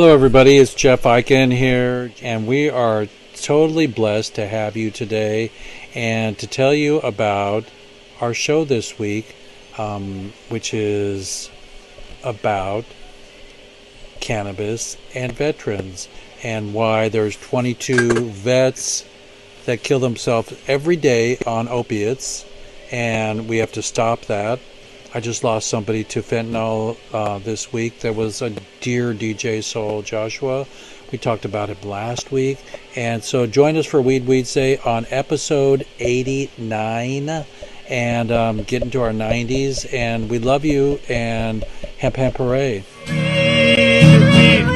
Hello, everybody. It's Jeff Eichen here, and we are totally blessed to have you today and to tell you about our show this week, which is about cannabis and veterans and why there's 22 vets that kill themselves every day on opiates, and we have to stop that. I just lost somebody to fentanyl this week. There was a dear DJ Soul Joshua. We talked about it last week. And so join us for Weeds Day on episode 89 and get into our 90s. And we love you and hemp hemp hooray.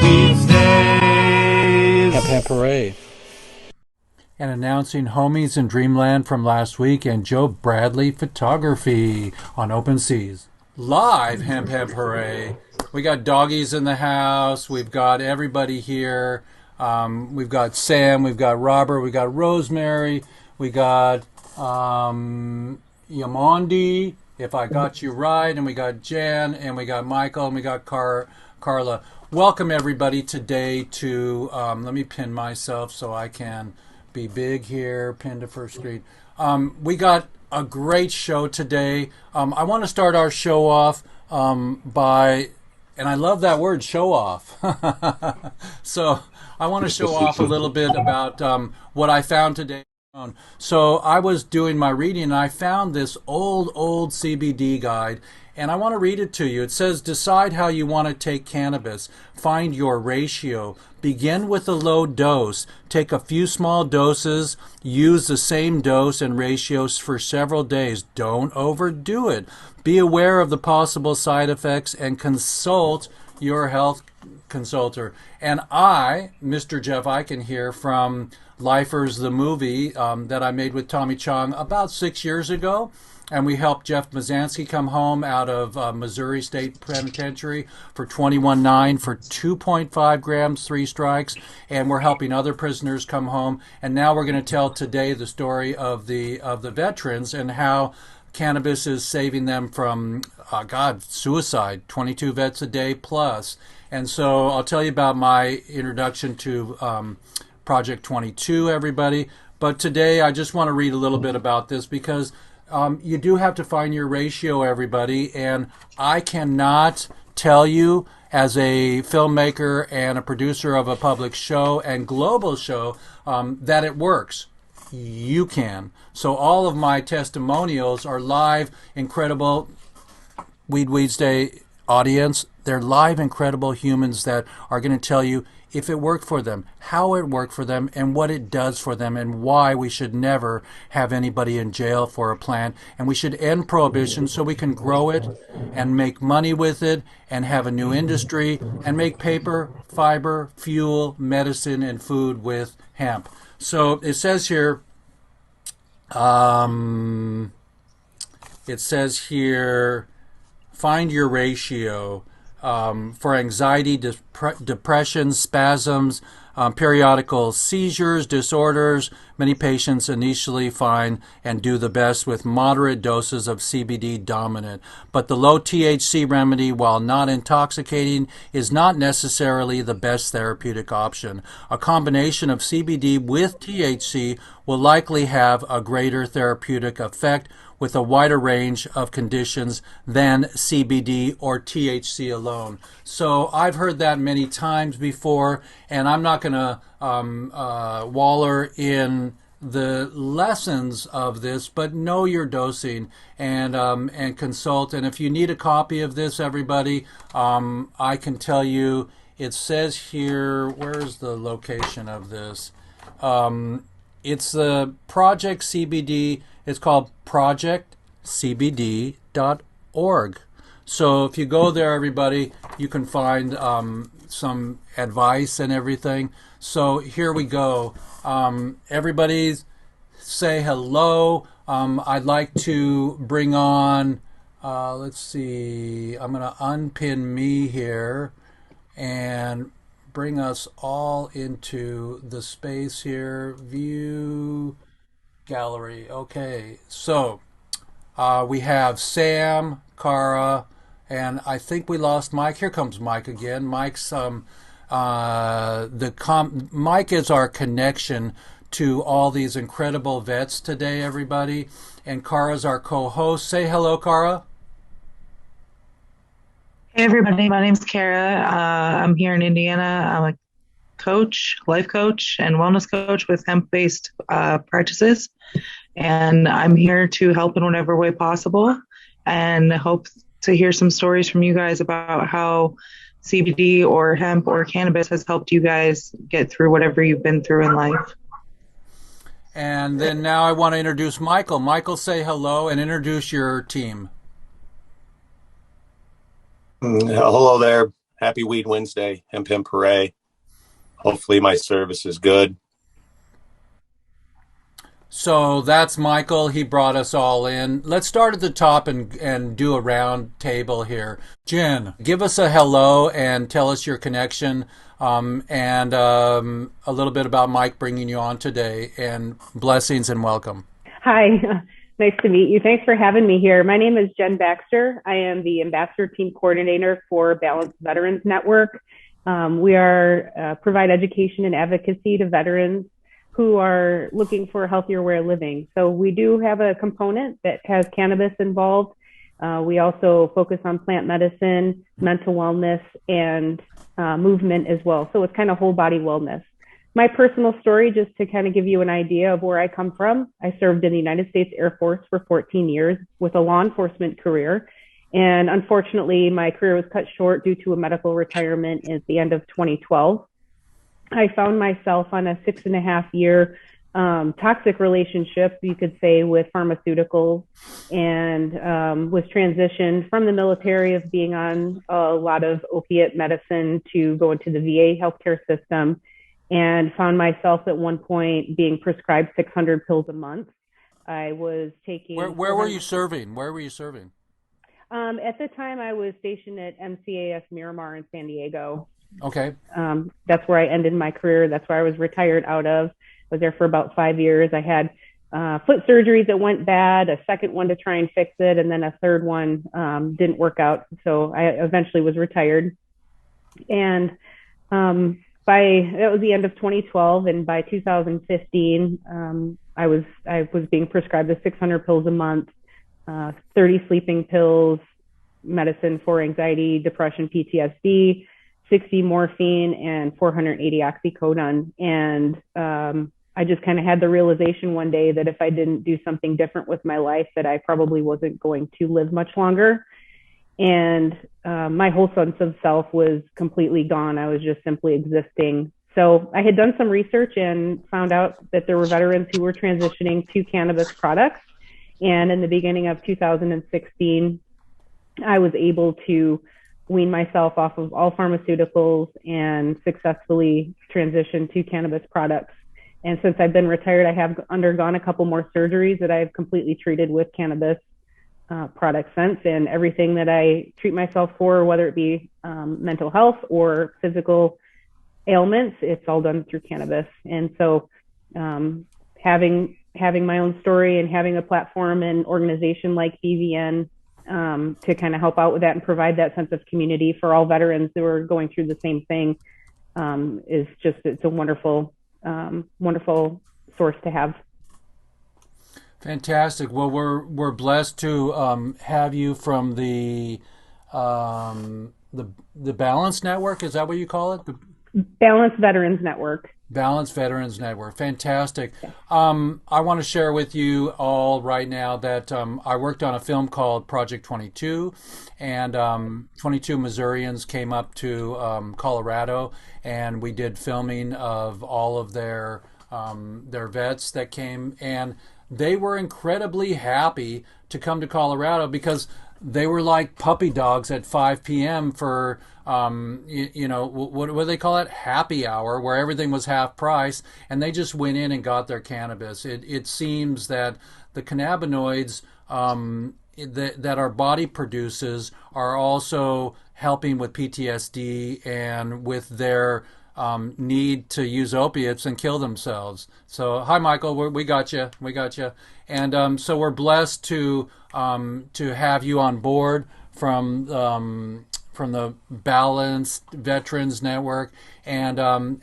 Weeds Days. Hemp hemp hooray. And announcing Homies in Dreamland from last week and Joe Bradley Photography on Open Seas. Live Hemp Hemp Hooray. We got doggies in the house. We've got everybody here. We've got Sam. We've got Robert. We've got Rosemary. We got Yamondi, if I got you right. And we got Jan. And we got Michael. And we got Carla. Welcome everybody today to, let me pin myself so I can be big here, pin to first screen. We got a great show today. I want to start our show off by, and I love that word, show off. So I want to show off a little bit about what I found today. So I was doing my reading and I found this old CBD guide, and I want to read it to you. It says, decide how you want to take cannabis. Find your ratio. Begin with a low dose. Take a few small doses. Use the same dose and ratios for several days. Don't overdo it. Be aware of the possible side effects and consult your health consultant. And I, Mr. Jeff Eichen here from Lifers the movie that I made with Tommy Chong about 6 years ago. And we helped Jeff Mazansky come home out of Missouri State Penitentiary for 21.9 for 2.5 grams, 3 strikes. And we're helping other prisoners come home. And now we're going to tell today the story of the veterans and how cannabis is saving them from, suicide, 22 vets a day plus. And so I'll tell you about my introduction to Project 22, everybody. But today I just want to read a little bit about this because you do have to find your ratio, everybody, and I cannot tell you as a filmmaker and a producer of a public show and global show that it works. You can. So all of my testimonials are live, incredible Weeds Day audience. They're live, incredible humans that are going to tell you if it worked for them, how it worked for them, and what it does for them, and why we should never have anybody in jail for a plant. And we should end prohibition so we can grow it and make money with it and have a new industry and make paper, fiber, fuel, medicine, and food with hemp. So it says here, find your ratio. For anxiety, depression, spasms, periodical seizures, disorders. Many patients initially find and do the best with moderate doses of CBD dominant. But the low THC remedy, while not intoxicating, is not necessarily the best therapeutic option. A combination of CBD with THC will likely have a greater therapeutic effect with a wider range of conditions than CBD or THC alone. So I've heard that many times before, and I'm not going to waller in the lessons of this, but know your dosing and consult. And if you need a copy of this, everybody, I can tell you, it says here, where's the location of this? It's the Project CBD. It's called projectcbd.org. So if you go there, everybody, you can find some advice and everything. So here we go. Everybody say hello. I'd like to bring on, let's see, I'm going to unpin me here and bring us all into the space here. View gallery. Okay, so we have Sam, Cara, and I think we lost Mike. Here comes Mike again. Mike's Mike is our connection to all these incredible vets today, everybody. And Kara's our co-host. Say hello, Kara. Hey everybody, my name's Kara. I'm here in Indiana. I'm a coach, life coach, and wellness coach with hemp-based practices, and I'm here to help in whatever way possible, and hope to hear some stories from you guys about how CBD or hemp or cannabis has helped you guys get through whatever you've been through in life. And then now I want to introduce Michael. Michael, say hello and introduce your team. Hello there. Happy Weed Wednesday. Hemp Hooray. Hopefully my service is good. So that's Michael. He brought us all in. Let's start at the top and do a round table here. Jen, give us a hello and tell us your connection, and a little bit about Mike bringing you on today. And blessings and welcome. Hi, nice to meet you. Thanks for having me here. My name is Jen Baxter. I am the Ambassador Team Coordinator for Balanced Veterans Network. We provide education and advocacy to veterans who are looking for a healthier way of living. So we do have a component that has cannabis involved. We also focus on plant medicine, mental wellness, and movement as well. So it's kind of whole body wellness. My personal story, just to kind of give you an idea of where I come from, I served in the United States Air Force for 14 years with a law enforcement career. And unfortunately, my career was cut short due to a medical retirement at the end of 2012. I found myself on a 6.5 year toxic relationship, you could say, with pharmaceuticals, and was transitioned from the military of being on a lot of opiate medicine to go into the VA healthcare system, and found myself at one point being prescribed 600 pills a month. I was taking... Where were you serving? Where were you serving? At the time, I was stationed at MCAS Miramar in San Diego. Okay. That's where I ended my career. That's where I was retired out of. I was there for about 5 years. I had foot surgeries that went bad, a second one to try and fix it, and then a third one didn't work out. So I eventually was retired. And that was the end of 2012, and by 2015, I was being prescribed the 600 pills a month, 30 sleeping pills, medicine for anxiety, depression, PTSD, 60 morphine, and 480 oxycodone. And I just kind of had the realization one day that if I didn't do something different with my life, that I probably wasn't going to live much longer. And my whole sense of self was completely gone. I was just simply existing. So I had done some research and found out that there were veterans who were transitioning to cannabis products. And in the beginning of 2016, I was able to wean myself off of all pharmaceuticals and successfully transition to cannabis products. And since I've been retired, I have undergone a couple more surgeries that I've completely treated with cannabis products since. And everything that I treat myself for, whether it be mental health or physical ailments, it's all done through cannabis. And so having my own story and having a platform and organization like BVN to kind of help out with that and provide that sense of community for all veterans who are going through the same thing it's a wonderful source to have. Fantastic. Well, we're blessed to have you from the Balance Network. Is that what you call it? The Balanced Veterans Network. Balanced Veterans Network. Fantastic. I want to share with you all right now that I worked on a film called Project 22, and 22 Missourians came up to Colorado, and we did filming of all of their vets that came, and they were incredibly happy to come to Colorado because they were like puppy dogs at 5 p.m. for what do they call it? Happy hour, where everything was half price, and they just went in and got their cannabis. It seems that the cannabinoids that our body produces are also helping with PTSD and with their need to use opiates and kill themselves. So, hi, Michael. We got you. We got you. And so we're blessed to have you on board from Balanced Veterans Network, and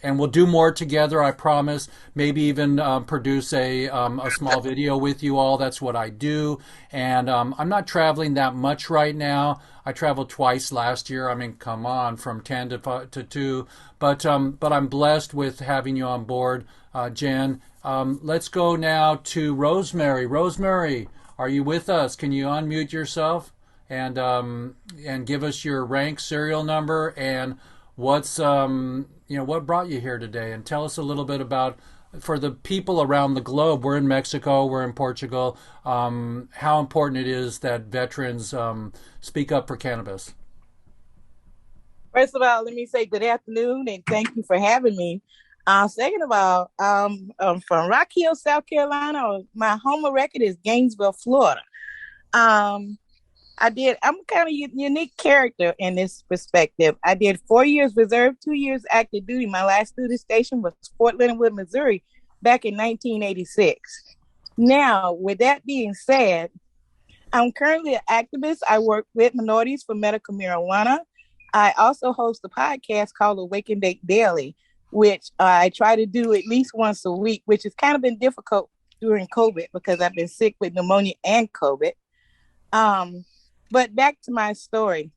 we'll do more together. I promise. Maybe even produce a small video with you all. That's what I do. And I'm not traveling that much right now. I traveled twice last year. I mean, come on, from 10 to 2. But I'm blessed with having you on board, Jen. Let's go now to Rosemary. Rosemary, are you with us? Can you unmute yourself and give us your rank, serial number, and what's what brought you here today? And tell us a little bit about, for the people around the globe. We're in Mexico, we're in Portugal. How important it is that veterans speak up for cannabis. First of all, let me say good afternoon and thank you for having me. Second of all, I'm from Rock Hill, South Carolina. My home record is Gainesville, Florida. I'm kind of a unique character in this perspective. I did 4 years reserve, 2 years active duty. My last duty station was Fort Leonard Wood, Missouri, back in 1986. Now, with that being said, I'm currently an activist. I work with minorities for medical marijuana. I also host a podcast called Awaken Date Daily, which I try to do at least once a week, which has kind of been difficult during COVID because I've been sick with pneumonia and COVID. But back to my story.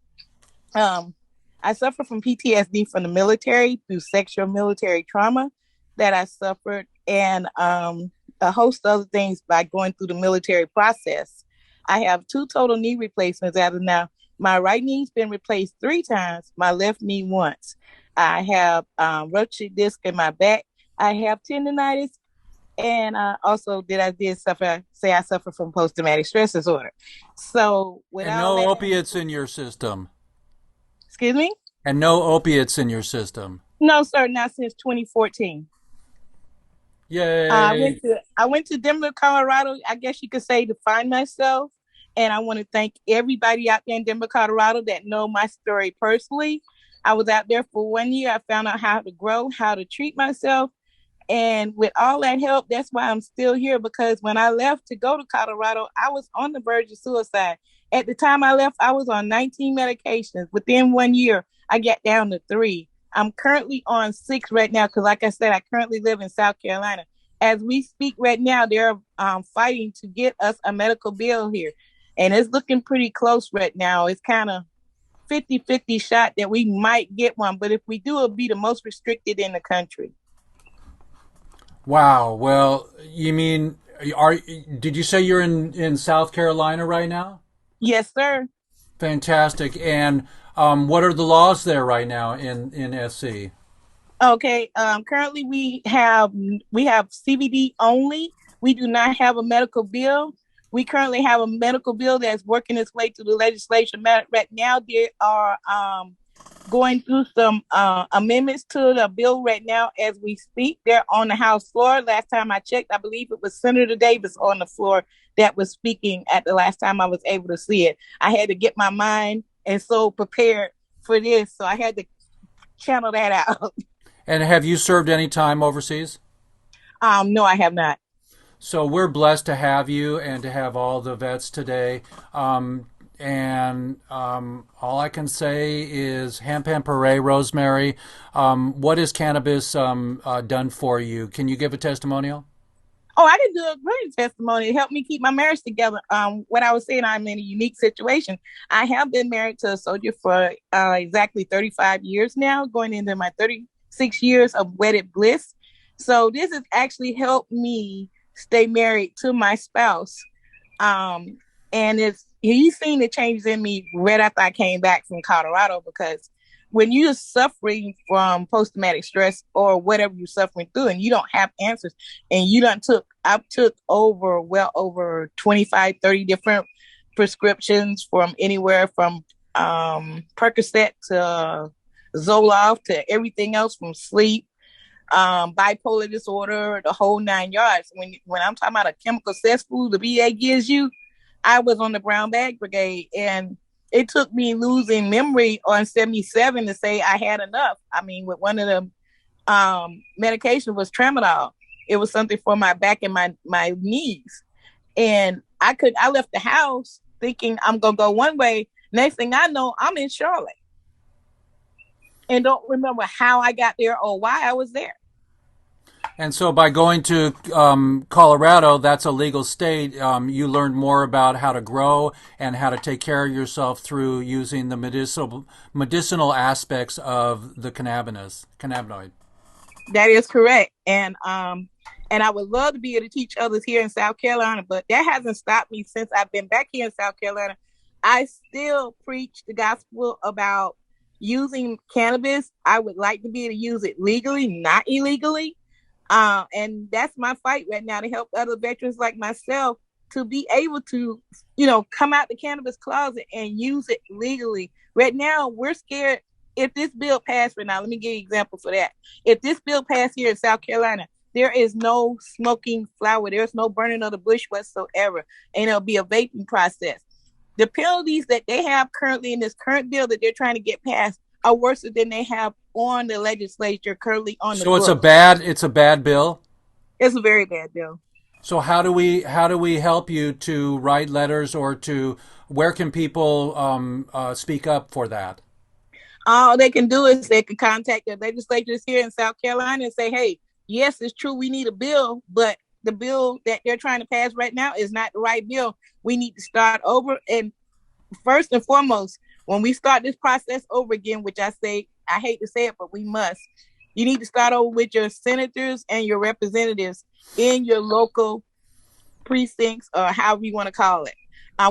I suffer from PTSD from the military through sexual military trauma that I suffered, and a host of other things by going through the military process. I have 2 total knee replacements as of now. My right knee's been replaced 3 times, my left knee once. I have ruptured disc in my back. I have tendonitis, and also I suffer from post-traumatic stress disorder. So and no opiates in your system. Excuse me? And no opiates in your system. No, sir, not since 2014. Yay. I went to Denver, Colorado, I guess you could say, to find myself. And I want to thank everybody out there in Denver, Colorado that know my story personally. I was out there for 1 year. I found out how to grow, how to treat myself. And with all that help, that's why I'm still here, because when I left to go to Colorado, I was on the verge of suicide. At the time I left, I was on 19 medications. Within 1 year, I got down to 3. I'm currently on 6 right now because, like I said, I currently live in South Carolina. As we speak right now, they're fighting to get us a medical bill here. And it's looking pretty close right now. It's kind of 50-50 shot that we might get one. But if we do, it'll be the most restricted in the country. Wow. Well, you mean, did you say you're in South Carolina right now? Yes, sir. Fantastic. And what are the laws there right now in SC? Okay. Currently, we have CBD only. We do not have a medical bill. We currently have a medical bill that's working its way through the legislation. Right now, they are going through some amendments to the bill right now as we speak. They're on the House floor. Last time I checked, I believe it was Senator Davis on the floor that was speaking at the last time I was able to see it. I had to get my mind and soul prepared for this, so I had to channel that out. And have you served any time overseas? No, I have not. So we're blessed to have you and to have all the vets today. All I can say is hemp hooray, Rosemary. What has cannabis done for you? Can you give a testimonial? Oh, I can do a great testimony. It helped me keep my marriage together. What I was saying, I'm in a unique situation. I have been married to a soldier for exactly 35 years now, going into my 36 years of wedded bliss. So this has actually helped me stay married to my spouse. And he's seen the changes in me right after I came back from Colorado, because when you're suffering from post-traumatic stress or whatever you're suffering through and you don't have answers, and I've took over 25, 30 different prescriptions, from anywhere from Percocet to Zoloft to everything else, from sleep, bipolar disorder, the whole 9 yards. When I'm talking about a chemical cesspool the VA gives you, I was on the brown bag brigade, and it took me losing memory on 77 to say I had enough. I mean, with one of the medications was tramadol. It was something for my back and my knees. And I left the house thinking I'm going to go one way. Next thing I know, I'm in Charlotte. and don't remember how I got there or why I was there. And so by going to Colorado, that's a legal state, you learned more about how to grow and how to take care of yourself through using the medicinal aspects of the cannabinoid. That is correct. And I would love to be able to teach others here in South Carolina, but that hasn't stopped me since I've been back here in South Carolina. I still preach the gospel about using cannabis. I would like to be able to use it legally, not illegally. And that's my fight right now, to help other veterans like myself to be able to, come out the cannabis closet and use it legally. Right now, we're scared. If this bill passed right now, let me give you an example for that. If this bill passed here in South Carolina, there is no smoking flower. There's no burning of the bush whatsoever. And it'll be a vaping process. The penalties that they have currently in this current bill that they're trying to get passed are worse than they have on the legislature currently on the books. So it's a bad bill? It's a very bad bill. So how do we help you to write letters, or where can people speak up for that? All they can do is they can contact the legislators here in South Carolina and say, hey, yes, it's true, we need a bill, but the bill that they're trying to pass right now is not the right bill. We need to start over. And first and foremost, when we start this process over again, which I hate to say it, but we must, you need to start over with your senators and your representatives in your local precincts, or however you want to call it.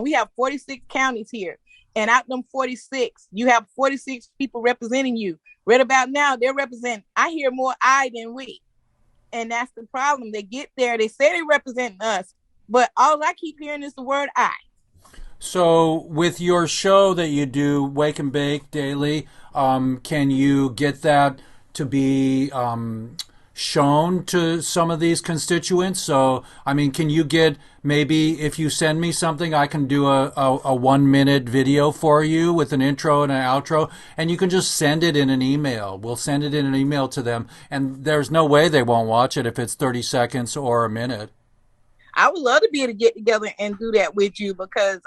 We have 46 counties here. And out of them 46, you have 46 people representing you. Right about now, they're representing, I hear more I than we. And that's the problem. They get there, they say they represent us, but all I keep hearing is the word I. So with your show that you do, Wake and Bake Daily, can you get that to be shown to some of these constituents? So, I mean, can you get, maybe if you send me something, I can do a 1-minute video for you with an intro and an outro, and you can just send it in an email. We'll send it in an email to them, and there's no way they won't watch it if it's 30 seconds or a minute. I would love to be able to get together and do that with you, because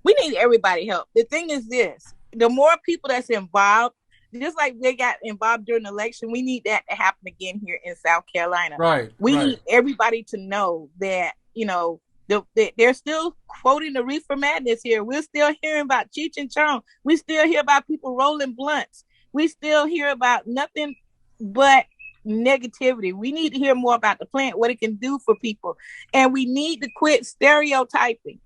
we need everybody's help. The thing is this, the more people that's involved, just like they got involved during the election, we need that to happen again here in South Carolina. Right. We need everybody to know that, they're still quoting the reefer madness here. We're still hearing about Cheech and Chong. We still hear about people rolling blunts. We still hear about nothing but negativity. We need to hear more about the plant, what it can do for people. And we need to quit stereotyping.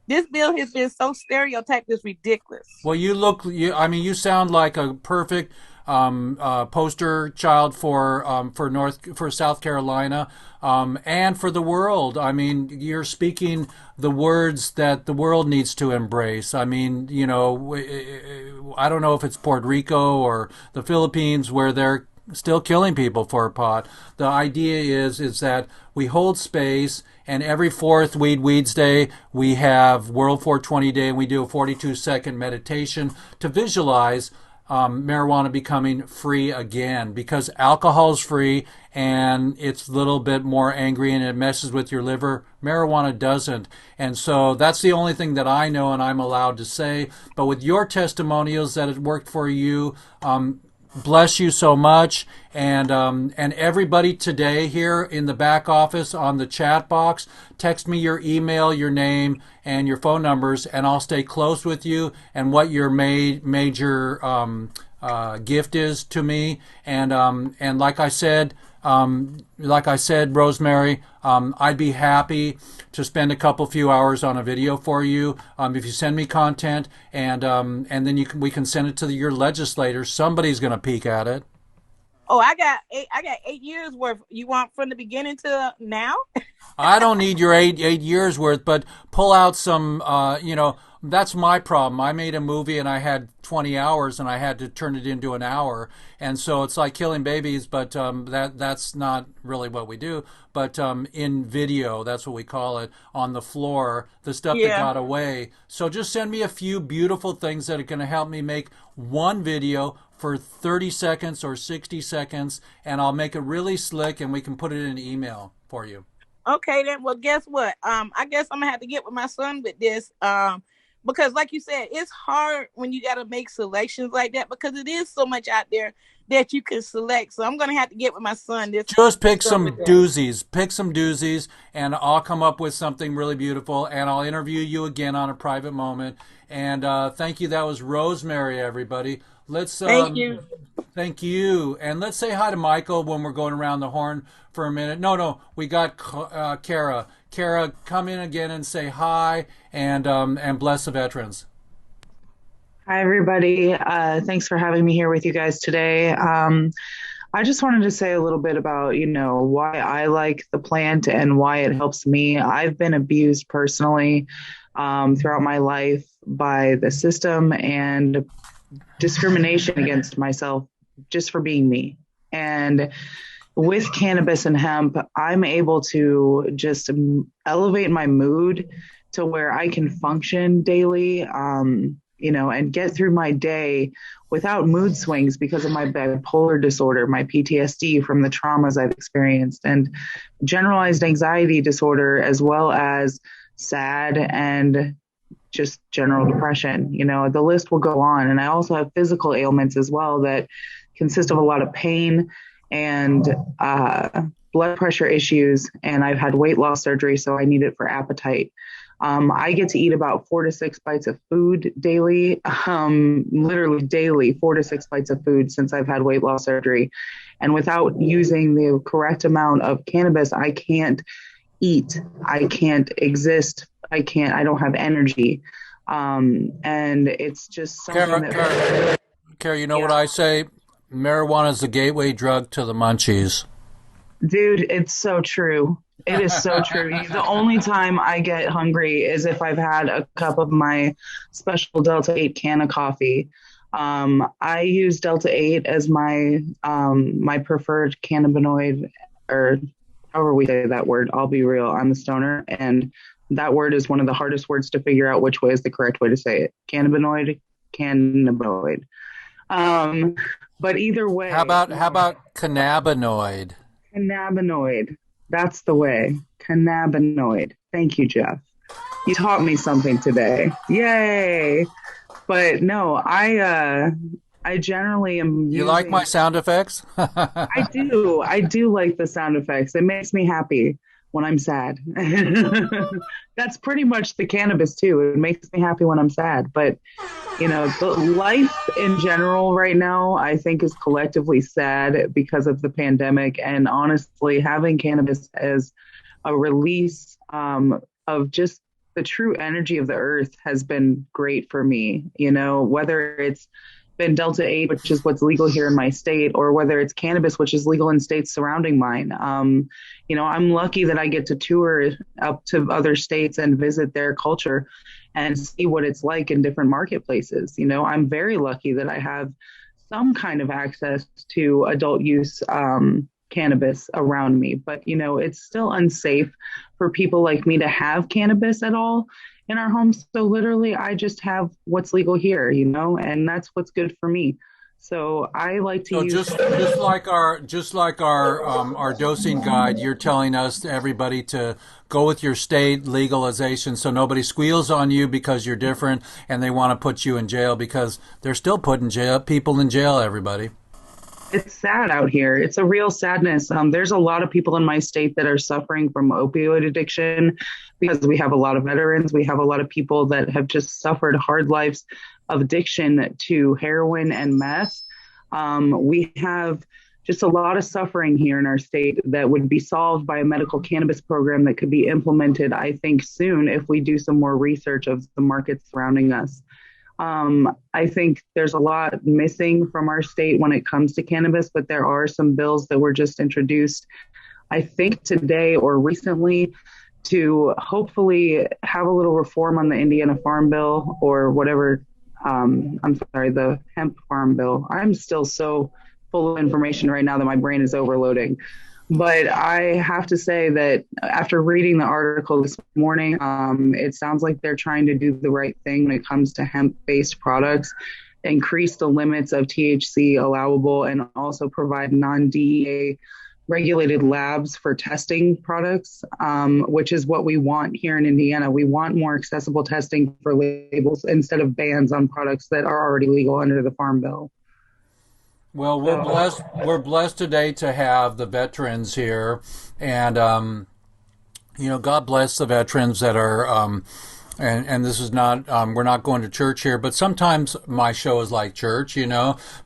This bill has been so stereotyped, it's ridiculous. Well, you sound like a perfect poster child for South Carolina, and for the world. I mean, you're speaking the words that the world needs to embrace. I mean, I don't know if it's Puerto Rico or the Philippines where they're still killing people for a pot. The idea is that we hold space, and every fourth Weeds Day we have World 420 Day, and we do a 42-second meditation to visualize marijuana becoming free again, because alcohol's free and it's a little bit more angry and it messes with your liver. Marijuana doesn't. And so that's the only thing that I know and I'm allowed to say. But with your testimonials that it worked for you, bless you so much. And everybody today here in the back office on the chat box, text me your email, your name, and your phone numbers, and I'll stay close with you and what your major gift is to me. And like I said, Rosemary, I'd be happy to spend a few hours on a video for you if you send me content, and then we can send it to your legislators. Somebody's going to peek at it. Oh, I got 8 years worth. You want from the beginning to now? I don't need your eight years worth, but pull out some. That's my problem. I made a movie and I had 20 hours and I had to turn it into an hour, and so it's like killing babies. But that's not really what we do. But in video, that's what we call it, on the floor, the stuff that got away. So just send me a few beautiful things that are going to help me make one video for 30 seconds or 60 seconds, and I'll make it really slick, and we can put it in an email for you. Okay, then. Well, guess what? I guess I'm gonna have to get with my son with this. because like you said, it's hard when you got to make selections like that because it is so much out there that you can select. So I'm going to have to get with my son this. Just pick some doozies. Pick some doozies, and I'll come up with something really beautiful, and I'll interview you again on a private moment. And thank you. That was Rosemary, everybody. Let's thank you. Thank you. And let's say hi to Michael when we're going around the horn for a minute. No, we got Kara. Kara, come in again and say hi, and bless the veterans. Hi, everybody. Thanks for having me here with you guys today. I just wanted to say a little bit about, why I like the plant and why it helps me. I've been abused personally throughout my life by the system and discrimination against myself just for being me. And with cannabis and hemp, I'm able to just elevate my mood to where I can function daily, and get through my day without mood swings because of my bipolar disorder, my PTSD from the traumas I've experienced, and generalized anxiety disorder, as well as SAD and just general depression. The list will go on. And I also have physical ailments as well that consist of a lot of pain and blood pressure issues. And I've had weight loss surgery, so I need it for appetite. I get to eat about 4 to 6 bites of food daily, literally daily, 4 to 6 bites of food since I've had weight loss surgery. And without using the correct amount of cannabis, I can't eat. I can't exist. I don't have energy. And it's just something Kara, you know what I say? Marijuana is the gateway drug to the munchies. Dude, it's so true. It is so true. The only time I get hungry is if I've had a cup of my special Delta 8 can of coffee. I use Delta 8 as my preferred cannabinoid, or however we say that word. I'll be real, I'm a stoner, and that word is one of the hardest words to figure out which way is the correct way to say it. Cannabinoid. But either way. How about cannabinoid? Cannabinoid. That's the way. Cannabinoid. Thank you, Jeff. You taught me something today. Yay. But no, I generally am You like my sound effects? I do. I do like the sound effects. It makes me happy when I'm sad. That's pretty much the cannabis too. It makes me happy when I'm sad. But the life in general right now, I think, is collectively sad because of the pandemic. And honestly, having cannabis as a release of just the true energy of the earth has been great for me. Whether it's been Delta 8, which is what's legal here in my state, or whether it's cannabis, which is legal in states surrounding mine. I'm lucky that I get to tour up to other states and visit their culture and see what it's like in different marketplaces. I'm very lucky that I have some kind of access to adult use cannabis around me. But, it's still unsafe for people like me to have cannabis at all in our homes. So literally, I just have what's legal here, and that's what's good for me. So I like to use just like our dosing guide. You're telling us, everybody, to go with your state legalization, so nobody squeals on you because you're different and they want to put you in jail, because they're still putting people in jail. Everybody. It's sad out here. It's a real sadness. There's a lot of people in my state that are suffering from opioid addiction because we have a lot of veterans. We have a lot of people that have just suffered hard lives of addiction to heroin and meth. We have just a lot of suffering here in our state that would be solved by a medical cannabis program that could be implemented, I think, soon if we do some more research of the markets surrounding us. I think there's a lot missing from our state when it comes to cannabis, but there are some bills that were just introduced, I think today or recently, to hopefully have a little reform on the Indiana Farm Bill, or whatever. The hemp farm bill. I'm still so full of information right now that my brain is overloading. But I have to say that after reading the article this morning, it sounds like they're trying to do the right thing when it comes to hemp-based products, increase the limits of THC allowable, and also provide non-DEA regulated labs for testing products, which is what we want here in Indiana. We want more accessible testing for labels instead of bans on products that are already legal under the Farm Bill. Well, we're blessed. We're blessed today to have the veterans here, and God bless the veterans that are. And this is not, we're not going to church here, but sometimes my show is like church,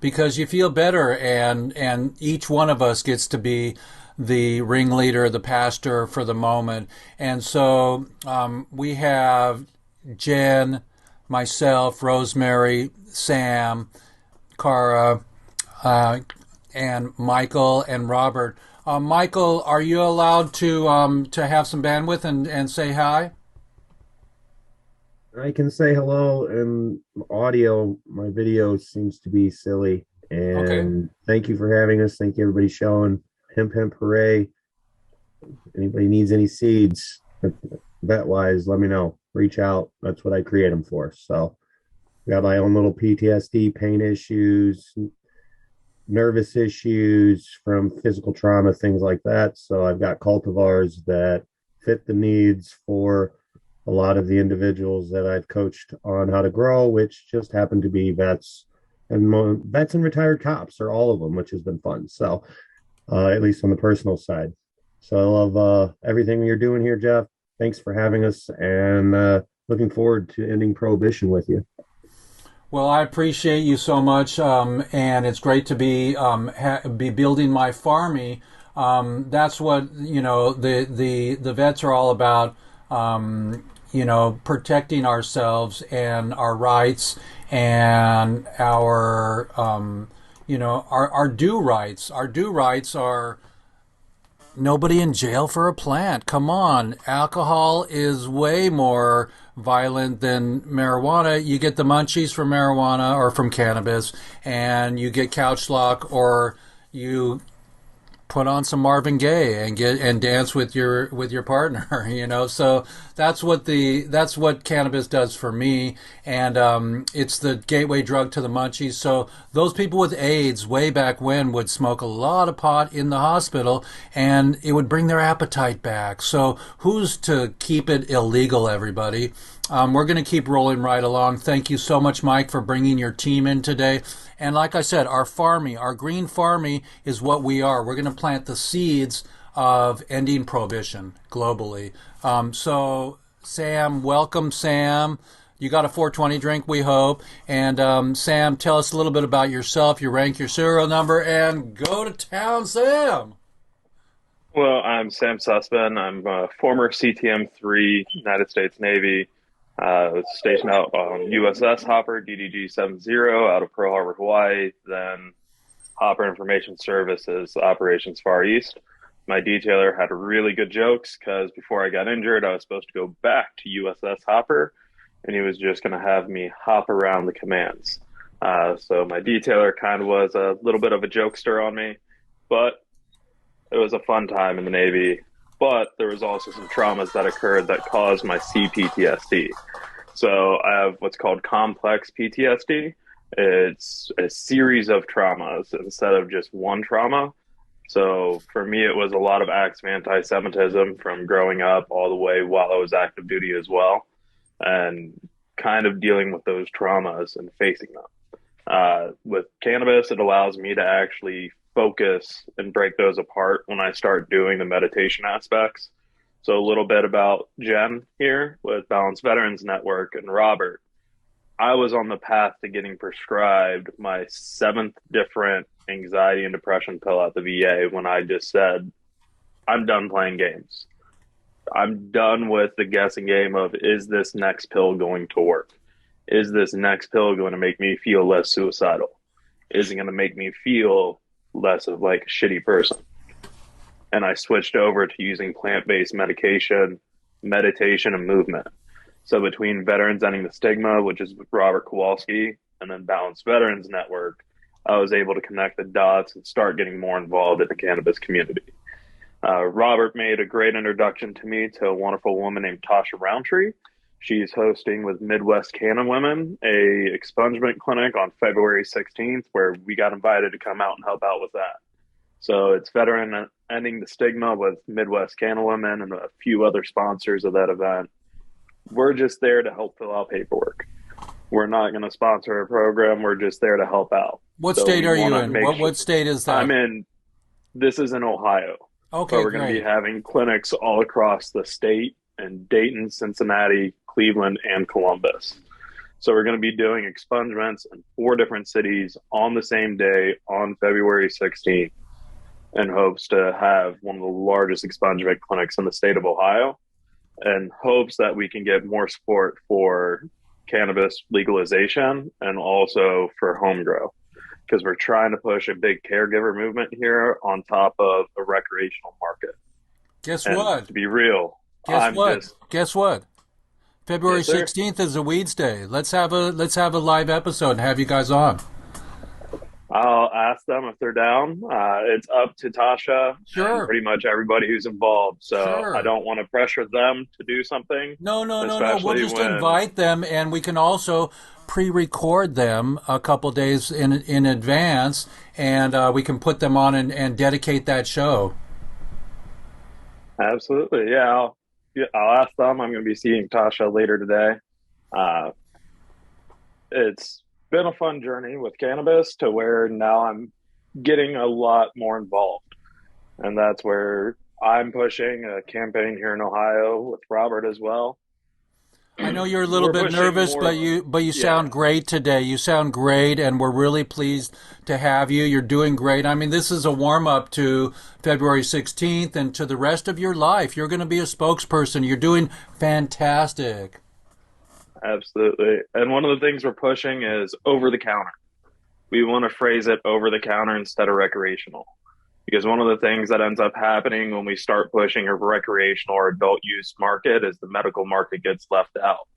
because you feel better, and each one of us gets to be the ringleader, the pastor for the moment. And so we have Jen, myself, Rosemary, Sam, Cara, and Michael and Robert. Michael, are you allowed to have some bandwidth and say hi? I can say hello and audio. My video seems to be silly. Okay. And thank you for having us. Thank you, everybody showing. Hemp Hooray. Anybody needs any seeds, vet wise, let me know. Reach out. That's what I create them for. So, got my own little PTSD, pain issues, nervous issues from physical trauma, things like that. So, I've got cultivars that fit the needs for a lot of the individuals that I've coached on how to grow, which just happen to be vets and retired cops, or all of them, which has been fun. So, at least on the personal side. So I love everything you're doing here, Jeff. Thanks for having us, and looking forward to ending prohibition with you. Well, I appreciate you so much, and it's great to be building my farmy. That's what the vets are all about. Protecting ourselves and our rights and our due rights. Our due rights are nobody in jail for a plant. Come on. Alcohol is way more violent than marijuana. You get the munchies from marijuana or from cannabis, and you get couch lock, or you put on some Marvin Gaye and dance with your partner, So that's what cannabis does for me, and it's the gateway drug to the munchies. So those people with AIDS way back when would smoke a lot of pot in the hospital, and it would bring their appetite back. So who's to keep it illegal, everybody? We're going to keep rolling right along. Thank you so much, Mike, for bringing your team in today. And like I said, our green farmy is what we are. We're going to plant the seeds of ending prohibition globally. So, Sam, welcome, Sam. You got a 420 drink, we hope. And Sam, tell us a little bit about yourself, your rank, your serial number, and go to town, Sam. Well, I'm Sam Sussman. I'm a former CTM-3, United States Navy. Stationed out on USS Hopper DDG 70 out of Pearl Harbor, Hawaii, then Hopper Information Services Operations Far East. My detailer had really good jokes because before I got injured, I was supposed to go back to USS Hopper, and he was just going to have me hop around the commands. So my detailer kind of was a little bit of a jokester on me, but it was a fun time in the Navy. But there was also some traumas that occurred that caused my CPTSD. So I have what's called complex PTSD. It's a series of traumas instead of just one trauma. So for me, it was a lot of acts of anti-Semitism from growing up all the way while I was active duty as well, and kind of dealing with those traumas and facing them. With cannabis, it allows me to actually focus and break those apart when I start doing the meditation aspects. So a little bit about Jen here with Balanced Veterans Network and Robert. I was on the path to getting prescribed my 7th different anxiety and depression pill at the VA when I just said, I'm done playing games. I'm done with the guessing game of, is this next pill going to work? Is this next pill going to make me feel less suicidal? Is it going to make me feel less of like a shitty person? And I switched over to using plant-based medication, meditation, and movement. So between Veterans Ending the Stigma, which is with Robert Kowalski, and then Balanced Veterans Network, I was able to connect the dots and start getting more involved in the cannabis community. Robert made a great introduction to me to a wonderful woman named Tasha Roundtree. She's hosting with Midwest Cannon Women a expungement clinic on February 16th, where we got invited to come out and help out with that. So it's veteran ending the stigma with Midwest Canna Women and a few other sponsors of that event. We're just there to help fill out paperwork. We're not going to sponsor a program. We're just there to help out. What So state we are you want to in? make What state is I'm that? in, this is in Ohio, but Okay, we're going to be great. having clinics all across the state in Dayton, Cincinnati, Cleveland, and Columbus. So we're going to be doing expungements in 4 different cities on the same day on February 16th in hopes to have one of the largest expungement clinics in the state of Ohio, and hopes that we can get more support for cannabis legalization and also for home grow, because we're trying to push a big caregiver movement here on top of a recreational market. Guess And what? to be real, Guess I'm what? just, Guess what? February yes, sir. 16th is a Weeds Day. Let's have a live episode and have you guys on. I'll ask them if they're down. It's up to Tasha and Sure. pretty much everybody who's involved. So I Sure. don't want to pressure them to do something, No, no, no, no. We'll especially just when, invite them, and we can also pre-record them a couple days in advance, and we can put them on and dedicate that show. absolutely, I'll ask them. I'm going to be seeing Tasha later today. Uh, it's been a fun journey with cannabis to where now I'm getting a lot more involved. And that's where I'm pushing a campaign here in Ohio with Robert as well. I know you're a little We're bit pushing nervous, more, but you yeah, sound great today. You sound great, and we're really pleased to have you. You're doing great. I mean, this is a warm up to February 16th and to the rest of your life. You're going to be a spokesperson. You're doing fantastic. absolutely. And one of the things we're pushing is over the counter. We want to phrase it over the counter instead of recreational. Because one of the things that ends up happening when we start pushing a recreational or adult use market is the medical market gets left out.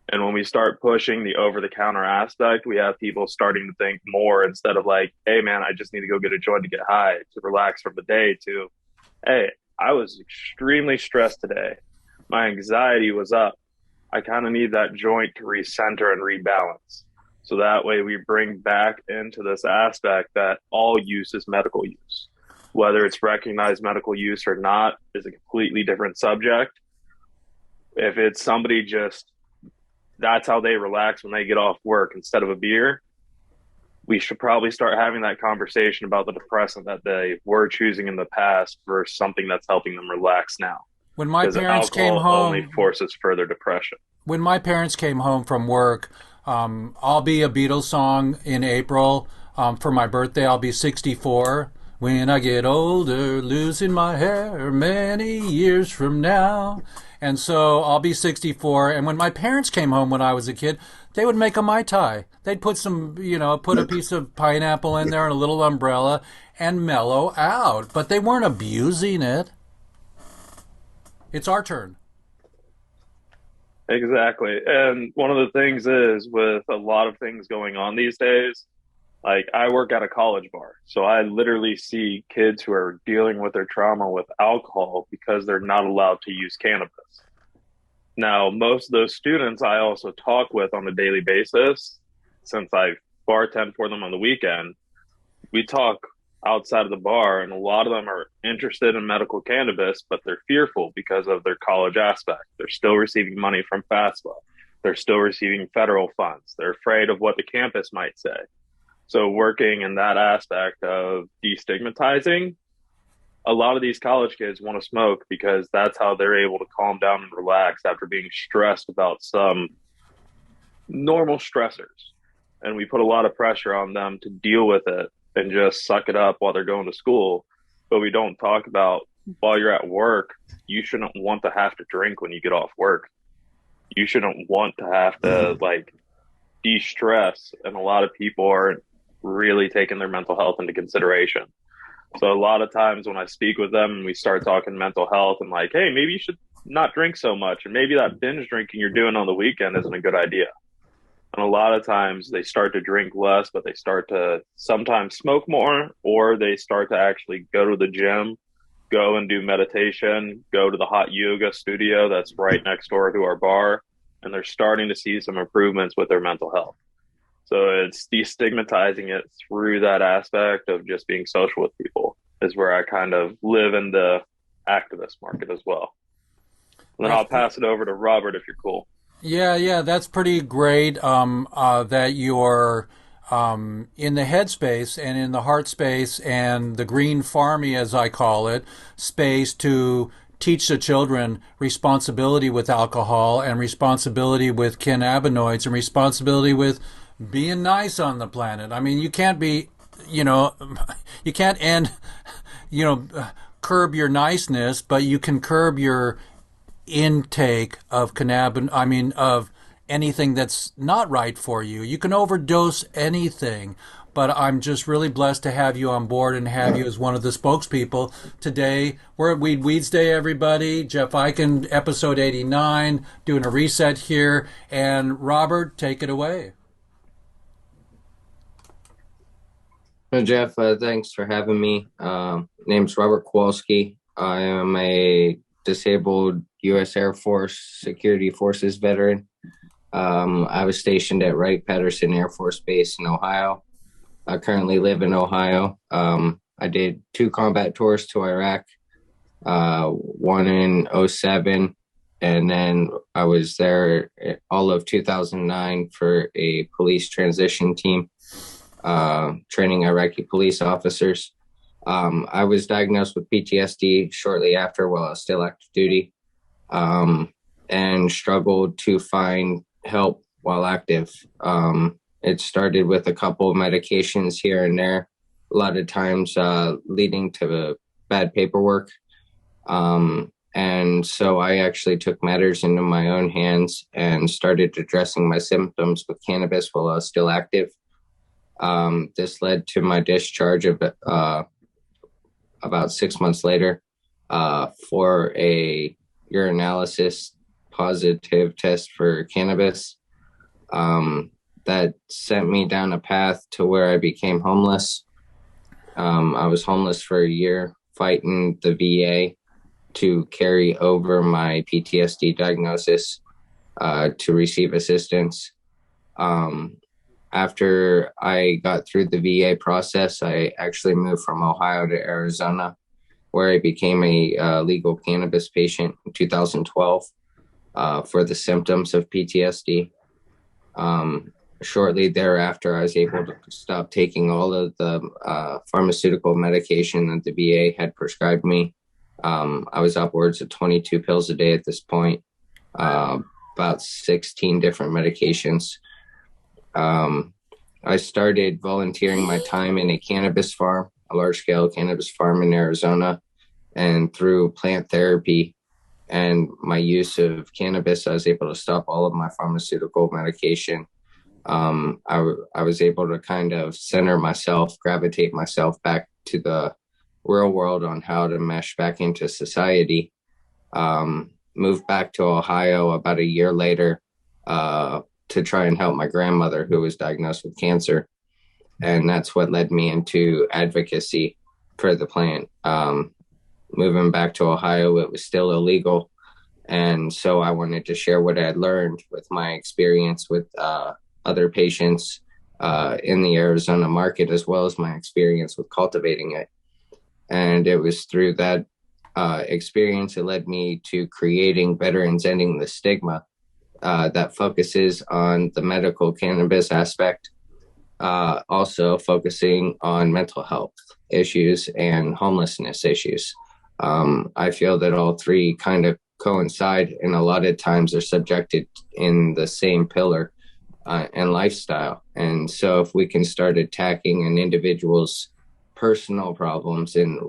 And when we start pushing the over the counter aspect, we have people starting to think more instead of like, hey, man, I just need to go get a joint to get high, to relax from the day, to, hey, I was extremely stressed today. My anxiety was up. I kind of need that joint to recenter and rebalance. So that way we bring back into this aspect that all use is medical use. Whether it's recognized medical use or not is a completely different subject. If it's somebody just, that's how they relax when they get off work instead of a beer, we should probably start having that conversation about the depressant that they were choosing in the past versus something that's helping them relax now. When my Because parents came alcohol only home, forces further depression. when my parents came home from work, I'll be a Beatles song in April. For my birthday, I'll be 64. When I get older, losing my hair many years from now. And so I'll be 64. And when my parents came home when I was a kid, they would make a Mai Tai. They'd put put a piece of pineapple in there and a little umbrella and mellow out. But they weren't abusing it. It's our turn. Exactly. And one of the things is with a lot of things going on these days, like I work at a college bar. So I literally see kids who are dealing with their trauma with alcohol because they're not allowed to use cannabis. Now, most of those students I also talk with on a daily basis, since I bartend for them on the weekend. We talk outside of the bar, and a lot of them are interested in medical cannabis, but they're fearful because of their college aspect. They're still receiving money from FAFSA. They're still receiving federal funds. They're afraid of what the campus might say. So working in that aspect of destigmatizing, a lot of these college kids want to smoke because that's how they're able to calm down and relax after being stressed about some normal stressors. And we put a lot of pressure on them to deal with it and just suck it up while they're going to school. But we don't talk about while you're at work, you shouldn't want to have to drink when you get off work. You shouldn't want to have to like de-stress. And a lot of people aren't really taking their mental health into consideration. So a lot of times when I speak with them and we start talking mental health and like, hey, maybe you should not drink so much. And maybe that binge drinking you're doing on the weekend isn't a good idea. And a lot of times they start to drink less, but they start to sometimes smoke more, or they start to actually go to the gym, go and do meditation, go to the hot yoga studio that's right next door to our bar. And they're starting to see some improvements with their mental health. So it's destigmatizing it through that aspect of just being social with people is where I kind of live in the activist market as well. And then I'll pass it over to Robert if you're cool. Yeah, that's pretty great. That you're in the headspace and in the heart space and the green farmy, as I call it, space to teach the children responsibility with alcohol and responsibility with cannabinoids and responsibility with being nice on the planet. I mean, you can't be, you can't curb your niceness, but you can curb your intake of of anything that's not right for you. You can overdose anything, but I'm just really blessed to have you on board and have you as one of the spokespeople today. We're at Weeds Day, everybody. Jeff Eichen, episode 89, doing a reset here. And Robert, take it away. Well, Jeff, thanks for having me. Name's Robert Kowalski. I am a disabled U.S. Air Force Security Forces veteran. I was stationed at Wright-Patterson Air Force Base in Ohio. I currently live in Ohio. I did 2 combat tours to Iraq, one in 2007, and then I was there all of 2009 for a police transition team, training Iraqi police officers. I was diagnosed with PTSD shortly after while I was still active duty, and struggled to find help while active. It started with a couple of medications here and there, a lot of times leading to bad paperwork. And so I actually took matters into my own hands and started addressing my symptoms with cannabis while I was still active. This led to my discharge of about 6 months later for a urinalysis positive test for cannabis. That sent me down a path to where I became homeless. I was homeless for a year, fighting the VA to carry over my PTSD diagnosis to receive assistance. After I got through the VA process, I actually moved from Ohio to Arizona, where I became a legal cannabis patient in 2012 for the symptoms of PTSD. Shortly thereafter, I was able to stop taking all of the pharmaceutical medication that the VA had prescribed me. I was upwards of 22 pills a day at this point, about 16 different medications. I started volunteering my time in a cannabis farm, a large-scale cannabis farm in Arizona, and through plant therapy and my use of cannabis, I was able to stop all of my pharmaceutical medication. I was able to kind of center myself, gravitate myself back to the real world on how to mesh back into society. Moved back to Ohio about a year later to try and help my grandmother who was diagnosed with cancer. And that's what led me into advocacy for the plant. Moving back to Ohio, it was still illegal. And so I wanted to share what I had learned with my experience with other patients in the Arizona market, as well as my experience with cultivating it. And it was through that experience that led me to creating Veterans Ending the Stigma that focuses on the medical cannabis aspect, also focusing on mental health issues and homelessness issues. I feel that all three kind of coincide and a lot of times are subjected in the same pillar and lifestyle. And so if we can start attacking an individual's personal problems and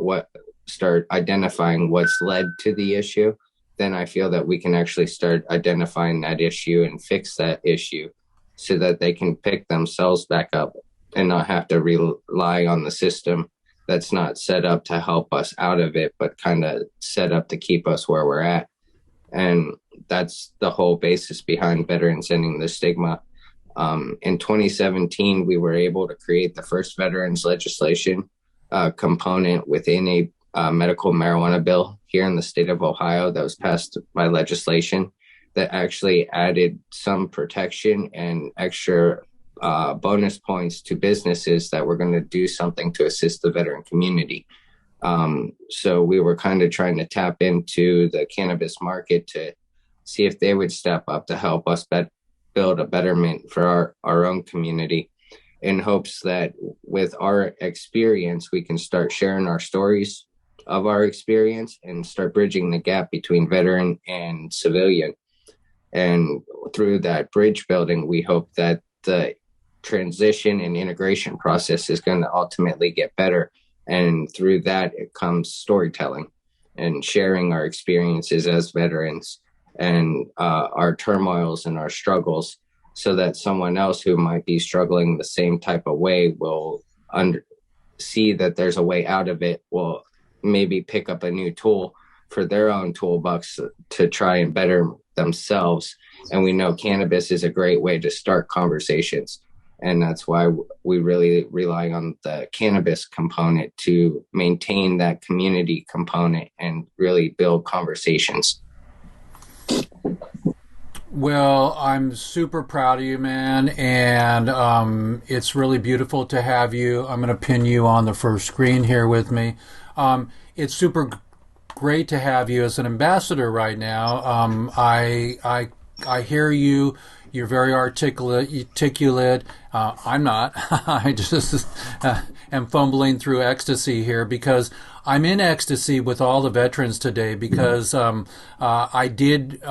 start identifying what's led to the issue, then I feel that we can actually start identifying that issue and fix that issue so that they can pick themselves back up and not have to rely on the system that's not set up to help us out of it, but kind of set up to keep us where we're at. And that's the whole basis behind Veterans Ending the Stigma. In 2017, we were able to create the first veterans legislation component within a medical marijuana bill here in the state of Ohio that was passed by legislation that actually added some protection and extra bonus points to businesses that were going to do something to assist the veteran community. So we were kind of trying to tap into the cannabis market to see if they would step up to help us build a betterment for our own community, in hopes that with our experience, we can start sharing our stories of our experience and start bridging the gap between veteran and civilian. And through that bridge building, we hope that the transition and integration process is going to ultimately get better. And through that, it comes storytelling and sharing our experiences as veterans and our turmoils and our struggles, so that someone else who might be struggling the same type of way will see that there's a way out of it, will maybe pick up a new tool for their own toolbox to try and better themselves. And we know cannabis is a great way to start conversations. And that's why we really rely on the cannabis component to maintain that community component and really build conversations. Well, I'm super proud of you, man, and it's really beautiful to have you. I'm going to pin you on the first screen here with me. It's super great to have you as an ambassador right now. I hear you. You're very articulate. I'm not. I just am fumbling through ecstasy here because I'm in ecstasy with all the veterans today because I did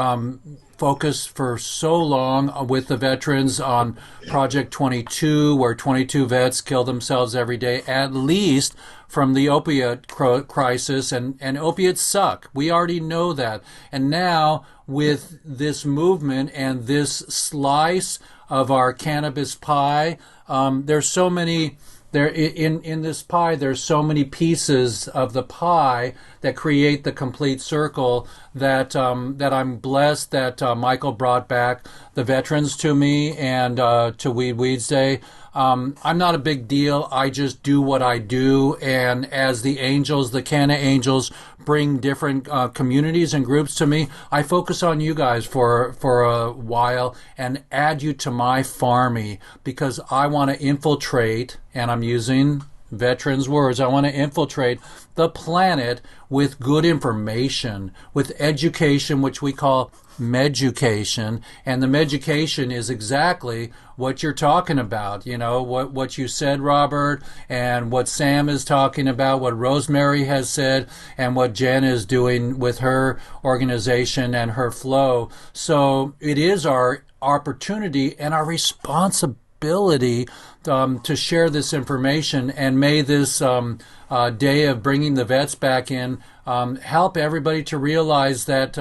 focus for so long with the veterans on Project 22, where 22 vets kill themselves every day, at least from the opiate crisis, and opiates suck. We already know that. And now with this movement and this slice of our cannabis pie, there's so many in this pie, there's so many pieces of the pie that create the complete circle that I'm blessed that Michael brought back the veterans to me and to Weeds Day. I'm not a big deal. I just do what I do. And as the angels, the Canna Angels, bring different communities and groups to me, I focus on you guys for a while and add you to my farmy because I want to infiltrate, and I'm using veterans' words, I want to infiltrate the planet with good information, with education, which we call meducation. And the meducation is exactly what you're talking about. You know, what you said, Robert, and what Sam is talking about, what Rosemary has said, and what Jen is doing with her organization and her flow. So it is our opportunity and our responsibility to share this information, and may this day of bringing the vets back in help everybody to realize that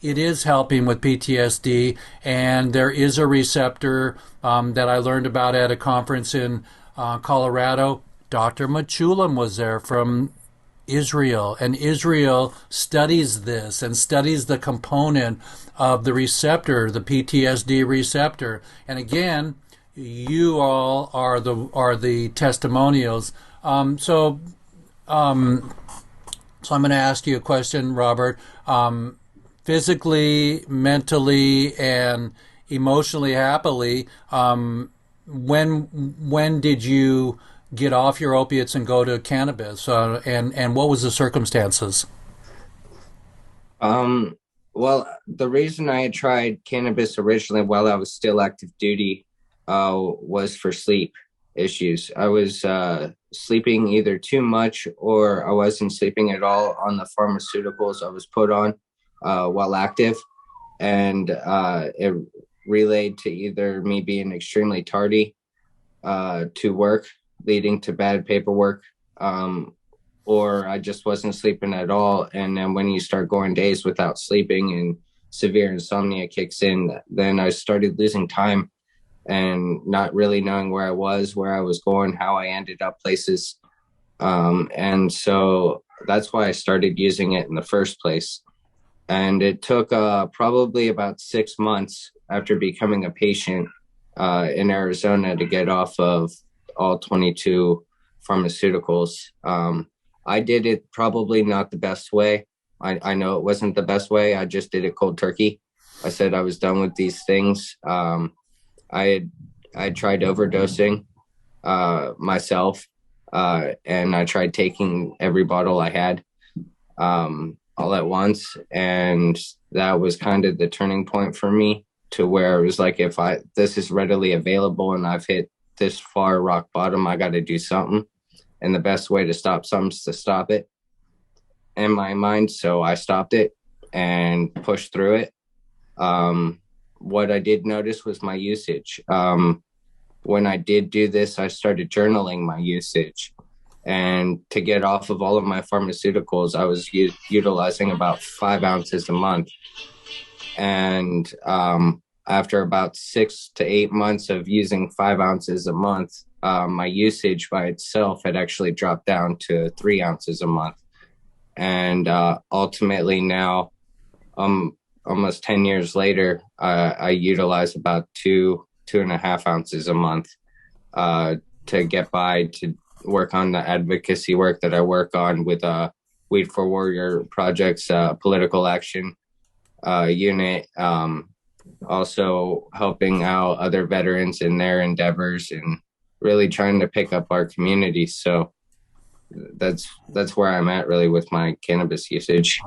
it is helping with PTSD, and there is a receptor that I learned about at a conference in Colorado. Dr. Machulam was there from Israel, and Israel studies this and studies the component of the receptor, the PTSD receptor. And again, you all are the testimonials. So I'm going to ask you a question, Robert. Physically, mentally, and emotionally, happily, when did you get off your opiates and go to cannabis? And what was the circumstances? Well, the reason I had tried cannabis originally while I was still active duty was for sleep issues. I was sleeping either too much or I wasn't sleeping at all on the pharmaceuticals I was put on while active. And it relayed to either me being extremely tardy to work, leading to bad paperwork, or I just wasn't sleeping at all. And then when you start going days without sleeping and severe insomnia kicks in, then I started losing time and not really knowing where I was going, how I ended up places. And so that's why I started using it in the first place. And it took probably about 6 months after becoming a patient in Arizona to get off of all 22 pharmaceuticals. I did it probably not the best way. I know it wasn't the best way. I just did it cold turkey. I said I was done with these things. I tried overdosing myself. and I tried taking every bottle I had all at once, and that was kind of the turning point for me, to where it was like, if this is readily available and I've hit this far rock bottom, I got to do something, and the best way to stop something is to stop it, in my mind. So I stopped it and pushed through it. What I did notice was my usage. When I did do this, I started journaling my usage. And to get off of all of my pharmaceuticals, I was utilizing about 5 ounces a month. And after about 6 to 8 months of using 5 ounces a month, my usage by itself had actually dropped down to 3 ounces a month. And ultimately now, almost 10 years later, I utilize about 2.5 ounces a month to get by, to work on the advocacy work that I work on with Weed for Warrior Project's political action unit. Also helping out other veterans in their endeavors and really trying to pick up our community. So that's where I'm at really with my cannabis usage.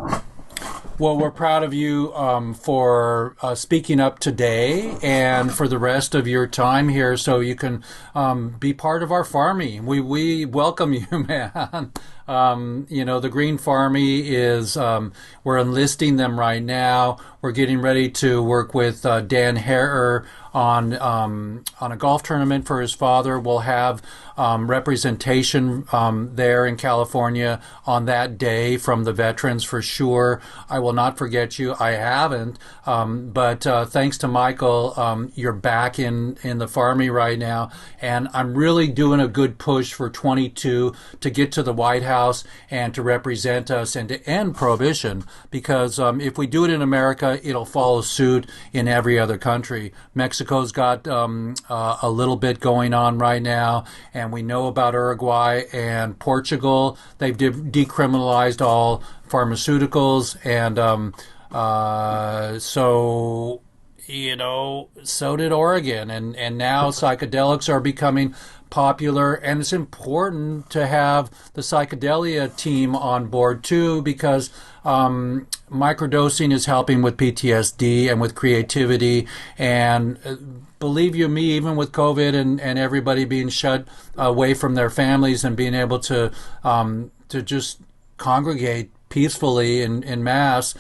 Well, we're proud of you for speaking up today and for the rest of your time here, so you can be part of our Farmy. We welcome you, man. The Green Farmy is, we're enlisting them right now. We're getting ready to work with Dan Harrer on a golf tournament for his father. We'll have representation there in California on that day from the veterans for sure. I will not forget you. I haven't, but thanks to Michael, you're back in the Farmy right now, and I'm really doing a good push for 22 to get to the White House and to represent us and to end prohibition, because if we do it in America, it'll follow suit in every other country. Mexico's got a little bit going on right now, and we know about Uruguay and Portugal. They've decriminalized all pharmaceuticals, and so did Oregon, and now psychedelics are becoming popular, and it's important to have the psychedelia team on board too, because microdosing is helping with PTSD and with creativity, and believe you me, even with COVID and everybody being shut away from their families and being able to just congregate peacefully in mass,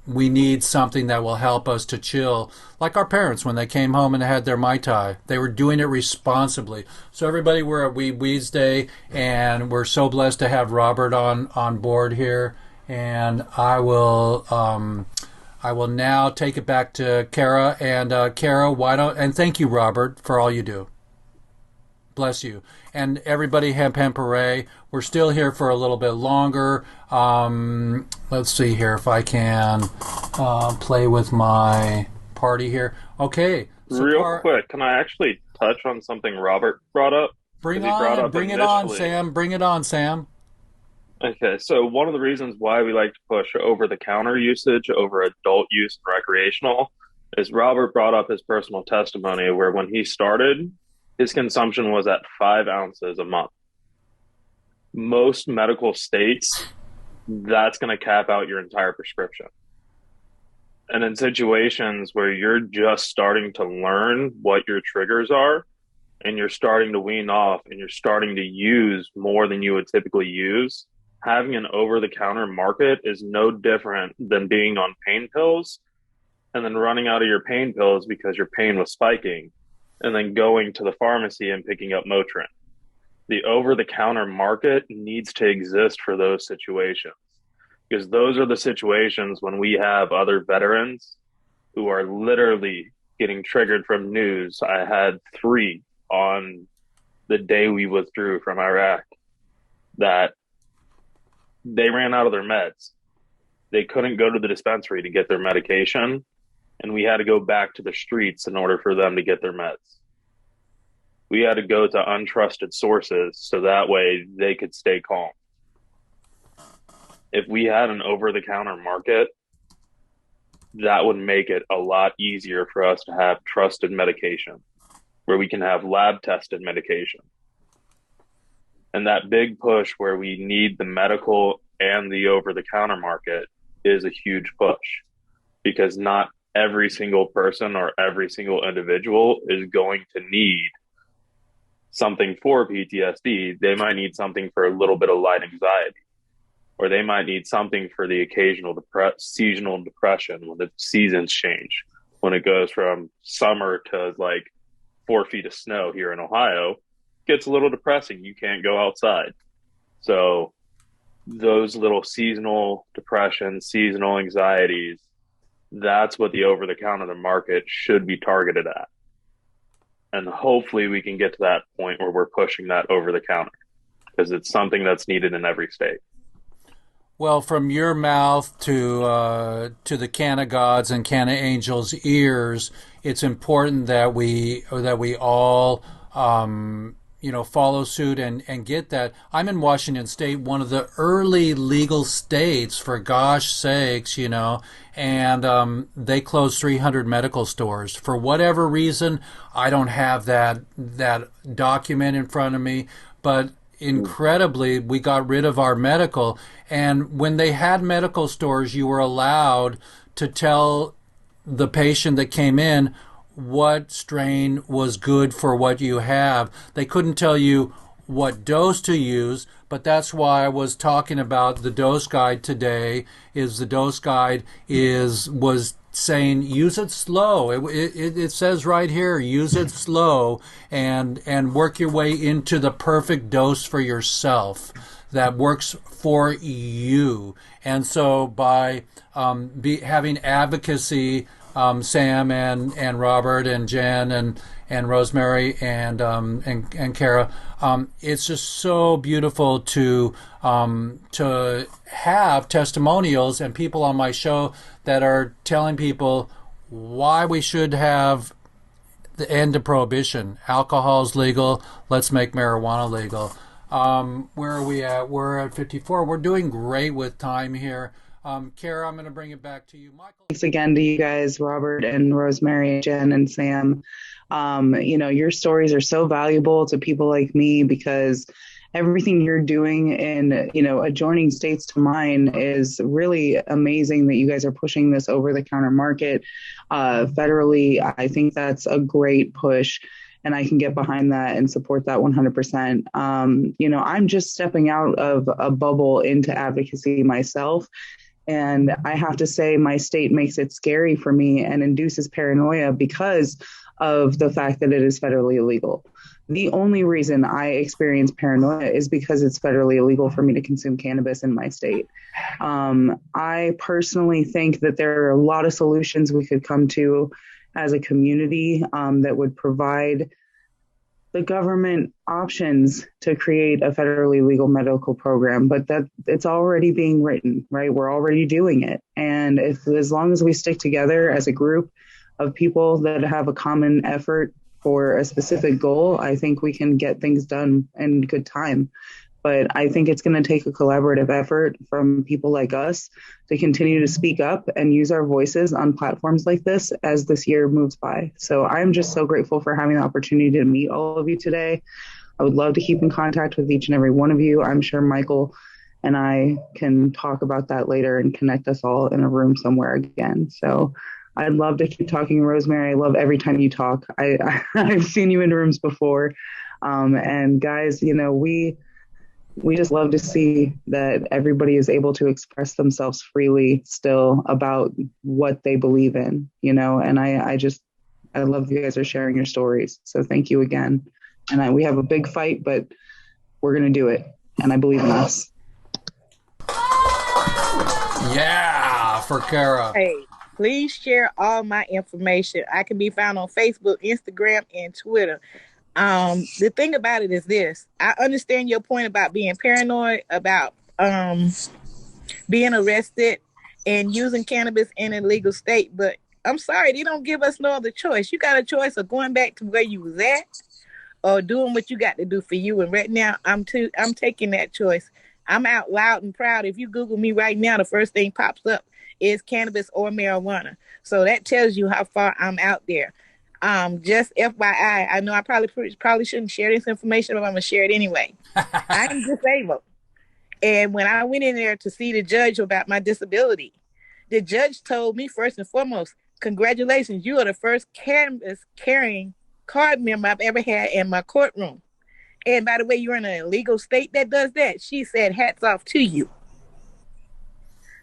we need something that will help us to chill. Like our parents, when they came home and had their Mai Tai, they were doing it responsibly. So everybody, we're at WEEDSDAY, and we're so blessed to have Robert on board here. And I will now take it back to Kara. And Kara, and thank you, Robert, for all you do. Bless you. And everybody, Hemp Hooray. We're still here for a little bit longer. Let's see here if I can play with my party here. Okay. So real quick, can I actually touch on something Robert brought up? Bring it on, Sam. Bring it on, Sam. Okay, so one of the reasons why we like to push over-the-counter usage over adult use and recreational is Robert brought up his personal testimony where when he started, his consumption was at 5 ounces a month. Most medical states, that's going to cap out your entire prescription. And in situations where you're just starting to learn what your triggers are, and you're starting to wean off, and you're starting to use more than you would typically use, having an over-the-counter market is no different than being on pain pills and then running out of your pain pills because your pain was spiking, and then going to the pharmacy and picking up Motrin. The over-the-counter market needs to exist for those situations, because those are the situations when we have other veterans who are literally getting triggered from news. I had 3 on the day we withdrew from Iraq that they ran out of their meds. They couldn't go to the dispensary to get their medication, and we had to go back to the streets in order for them to get their meds. We had to go to untrusted sources so that way they could stay calm. If we had an over-the-counter market, that would make it a lot easier for us to have trusted medication, where we can have lab-tested medication. And that big push where we need the medical and the over the counter market is a huge push, because not every single person or every single individual is going to need something for PTSD. They might need something for a little bit of light anxiety, or they might need something for the occasional seasonal depression when the seasons change. When it goes from summer to like 4 feet of snow here in Ohio, it gets a little depressing. You can't go outside. So those little seasonal depressions, seasonal anxieties, that's what the over-the-counter market should be targeted at. And hopefully we can get to that point where we're pushing that over the counter, because it's something that's needed in every state. Well, from your mouth to the Canna Gods and Canna Angels' ears, it's important that we all follow suit and get that. I'm in Washington State, one of the early legal states, for gosh sakes, and they closed 300 medical stores. For whatever reason, I don't have that document in front of me, but incredibly, we got rid of our medical. And when they had medical stores, you were allowed to tell the patient that came in what strain was good for what you have. They couldn't tell you what dose to use, but that's why I was talking about the dose guide today. The dose guide was saying use it slow. It says right here, use it slow and work your way into the perfect dose for yourself that works for you. And so by having advocacy, Sam and Robert and Jen and Rosemary and Kara, it's just so beautiful to have testimonials and people on my show that are telling people why we should have the end of prohibition. Alcohol's legal. Let's make marijuana legal. Where are we at? We're at 54. We're doing great with time here. Kara, I'm going to bring it back to you. Michael. Thanks again to you guys, Robert and Rosemary, Jen and Sam. Your stories are so valuable to people like me, because everything you're doing in, adjoining states to mine is really amazing that you guys are pushing this over the counter market federally. I think that's a great push, and I can get behind that and support that 100%. I'm just stepping out of a bubble into advocacy myself. And I have to say, my state makes it scary for me and induces paranoia because of the fact that it is federally illegal. The only reason I experience paranoia is because it's federally illegal for me to consume cannabis in my state. I personally think that there are a lot of solutions we could come to as a community that would provide the government options to create a federally legal medical program, but that it's already being written, right? We're already doing it. And as long as we stick together as a group of people that have a common effort for a specific goal, I think we can get things done in good time. But I think it's going to take a collaborative effort from people like us to continue to speak up and use our voices on platforms like this as this year moves by. So I'm just so grateful for having the opportunity to meet all of you today. I would love to keep in contact with each and every one of you. I'm sure Michael and I can talk about that later and connect us all in a room somewhere again. So I'd love to keep talking, Rosemary. I love every time you talk. I've seen you in rooms before. And guys, we just love to see that everybody is able to express themselves freely still about what they believe in, and I love you guys are sharing your stories. So thank you again. And we have a big fight, but we're going to do it. And I believe in us. Yeah, for Kara. Hey, please share all my information. I can be found on Facebook, Instagram, and Twitter. The thing about it is this: I understand your point about being paranoid about being arrested and using cannabis in a legal state, but I'm sorry, they don't give us no other choice. You got a choice of going back to where you was at or doing what you got to do for you. And right now, I'm taking that choice. I'm out loud and proud. If you Google me right now, the first thing pops up is cannabis or marijuana. So that tells you how far I'm out there. Just FYI, I know I probably shouldn't share this information, but I'm gonna share it anyway. I'm disabled, and when I went in there to see the judge about my disability, the judge told me first and foremost, "Congratulations, you are the first cannabis carrying card member I've ever had in my courtroom. And by the way, you're in an illegal state that does that." She said, "Hats off to you."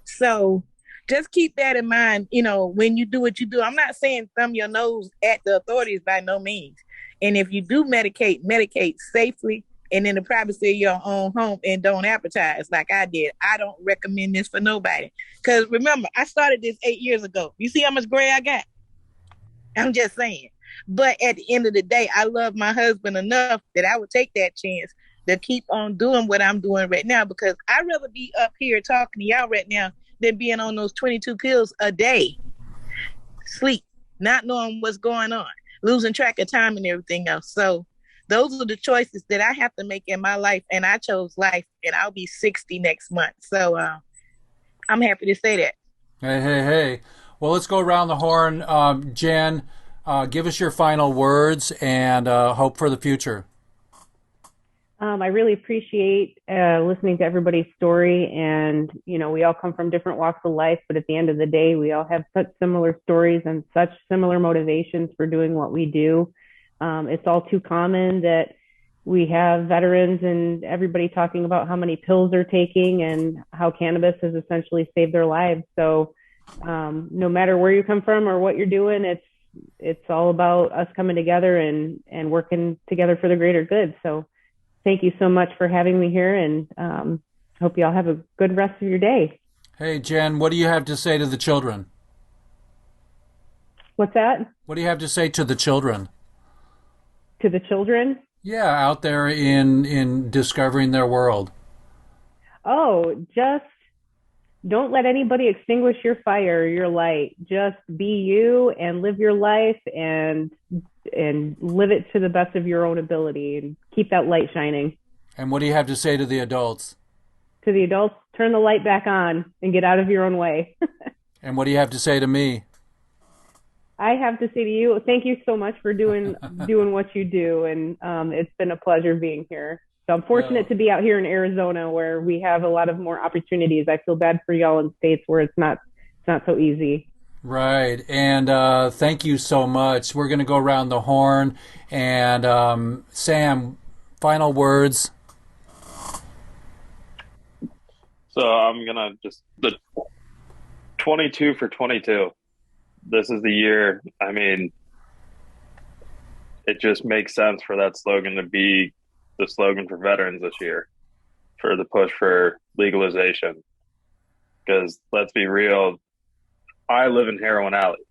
So just keep that in mind, when you do what you do. I'm not saying thumb your nose at the authorities by no means. And if you do medicate safely and in the privacy of your own home, and don't advertise like I did. I don't recommend this for nobody. Because remember, I started this 8 years ago. You see how much gray I got? I'm just saying. But at the end of the day, I love my husband enough that I would take that chance to keep on doing what I'm doing right now, because I'd rather be up here talking to y'all right now than being on those 22 pills a day. Sleep, not knowing what's going on, losing track of time and everything else. So those are the choices that I have to make in my life, and I chose life, and I'll be 60 next month. So I'm happy to say that. Hey. Well, let's go around the horn. Jen, give us your final words and hope for the future. I really appreciate listening to everybody's story, and we all come from different walks of life, but at the end of the day, we all have such similar stories and such similar motivations for doing what we do. It's all too common that we have veterans and everybody talking about how many pills they're taking and how cannabis has essentially saved their lives. So no matter where you come from or what you're doing, it's all about us coming together and working together for the greater good. So thank you so much for having me here, and hope you all have a good rest of your day. Hey, Jen, what do you have to say to the children? What's that? What do you have to say to the children? To the children? Yeah, out there in discovering their world. Oh, just don't let anybody extinguish your fire, your light. Just be you and live your life and live it to the best of your own ability, and keep that light shining. And what do you have to say to the adults? To the adults, turn the light back on and get out of your own way. And what do you have to say to me? I have to say to you, thank you so much for doing what you do, and it's been a pleasure being here. So I'm fortunate to be out here in Arizona, where we have a lot of more opportunities. I feel bad for y'all in states where it's not so easy. Right, and thank you so much. We're going to go around the horn, and Sam, final words. So I'm gonna the 22 for 22. This is the year. I mean, it just makes sense for that slogan to be the slogan for veterans this year, for the push for legalization. Because let's be real, I live in Heroin Alley.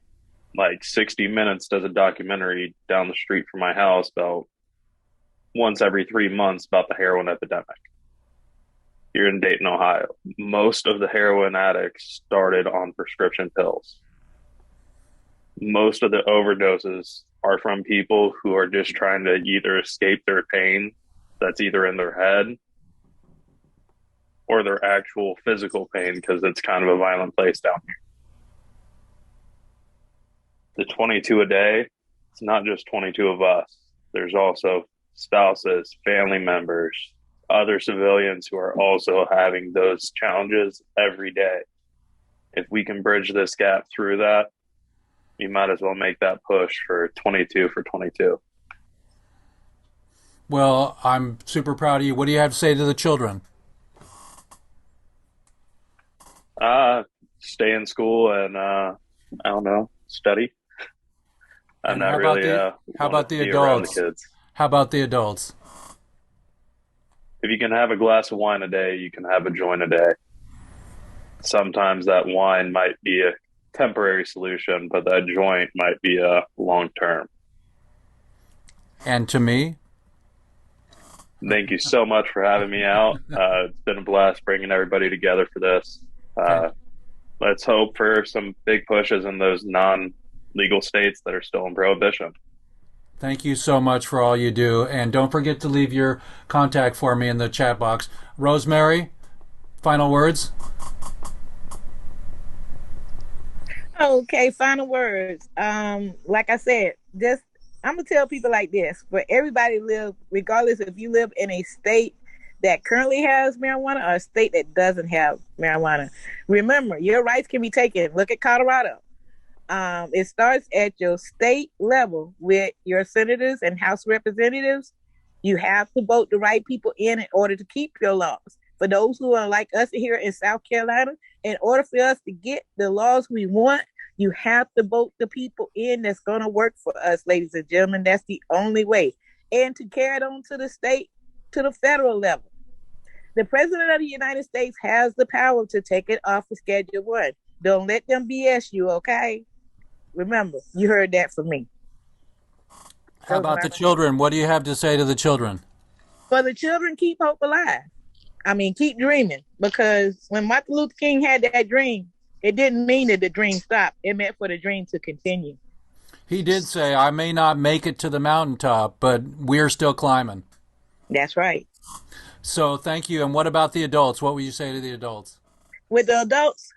Like 60 Minutes does a documentary down the street from my house about once every 3 months about the heroin epidemic here in Dayton, Ohio. Most of the heroin addicts started on prescription pills. Most of the overdoses are from people who are just trying to either escape their pain that's either in their head or their actual physical pain, because it's kind of a violent place down here. The 22 a day, it's not just 22 of us. There's also spouses, family members, other civilians who are also having those challenges every day. If we can bridge this gap through that, you might as well make that push for 22 for 22. Well, I'm super proud of you. What do you have to say to the children? Stay in school and, I don't know, study. I'm not really. How about the adults? How about the adults? If you can have a glass of wine a day, you can have a joint a day. Sometimes that wine might be a temporary solution, but that joint might be a long term. And to me? Thank you so much for having me out. It's been a blast bringing everybody together for this. Let's hope for some big pushes in those non-legal states that are still in prohibition. Thank you so much for all you do. And don't forget to leave your contact for me in the chat box. Rosemary, final words? Okay, final words. Like I said, just I'm gonna tell people like this: for everybody live, regardless if you live in a state that currently has marijuana or a state that doesn't have marijuana. Remember, your rights can be taken. Look at Colorado. It starts at your state level with your senators and House representatives. You have to vote the right people in order to keep your laws. For those who are like us here in South Carolina, in order for us to get the laws we want, you have to vote the people in that's going to work for us, ladies and gentlemen. That's the only way. And to carry it on to the state, to the federal level. The president of the United States has the power to take it off of Schedule 1. Don't let them BS you, okay? Remember, you heard that from me. How about the children? What do you have to say to the children? For the children, keep hope alive. I mean, keep dreaming, because when Martin Luther King had that dream, it didn't mean that the dream stopped. It meant for the dream to continue. He did say, I may not make it to the mountaintop, but we're still climbing. That's right. So thank you. And what about the adults? What would you say to the adults? With the adults,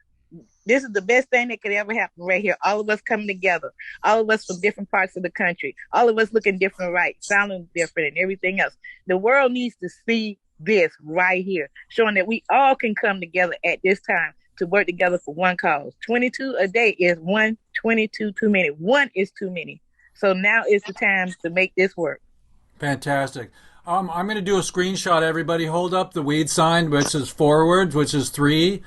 this is the best thing that could ever happen right here. All of us coming together, all of us from different parts of the country, all of us looking different, right, sounding different and everything else. The world needs to see this right here, showing that we all can come together at this time to work together for one cause. 22 a day is 122 too many. One is too many. So now is the time to make this work. Fantastic. I'm going to do a screenshot. Everybody hold up the weed sign, which is forwards, which is 3.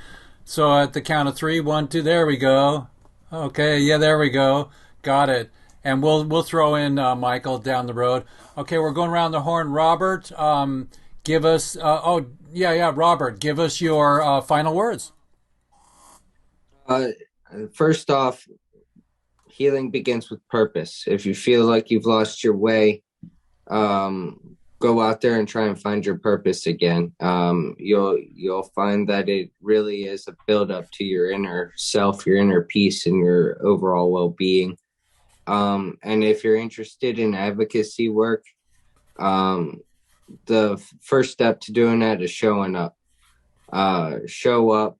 So at the count of 3, 1, 2, there we go. Okay, yeah, there we go. Got it. And we'll throw in Michael down the road. Okay, we're going around the horn. Robert, give us. Robert, give us your final words. First off, healing begins with purpose. If you feel like you've lost your way, go out there and try and find your purpose again. You'll find that it really is a build up to your inner self, your inner peace, and your overall well-being. And if you're interested in advocacy work, the first step to doing that is showing up. Show up,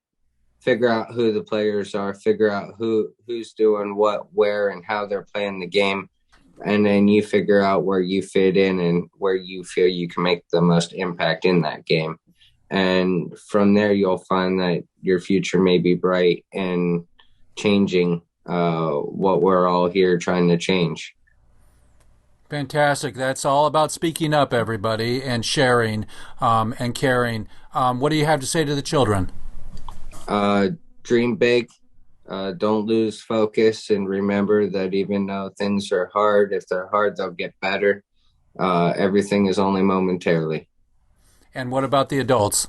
figure out who the players are, figure out who's doing what, where, and how they're playing the game. And then you figure out where you fit in and where you feel you can make the most impact in that game. And from there, you'll find that your future may be bright and changing what we're all here trying to change. Fantastic. That's all about speaking up, everybody, and sharing and caring. What do you have to say to the children? Dream big. Don't lose focus, and remember that even though things are hard, if they're hard, they'll get better. Everything is only momentarily. And what about the adults?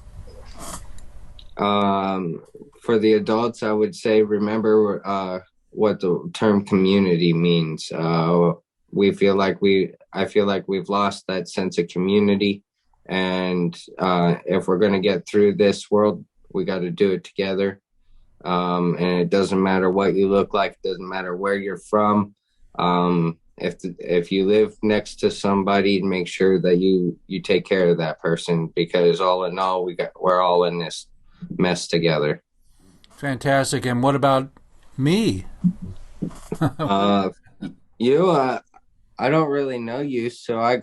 For the adults, I would say remember what the term community means. I feel like we've lost that sense of community, and if we're going to get through this world, we got to do it together. And it doesn't matter what you look like. It doesn't matter where you're from. If you live next to somebody, make sure that you take care of that person, because all in all, we're all in this mess together. Fantastic. And what about me? I don't really know you, so I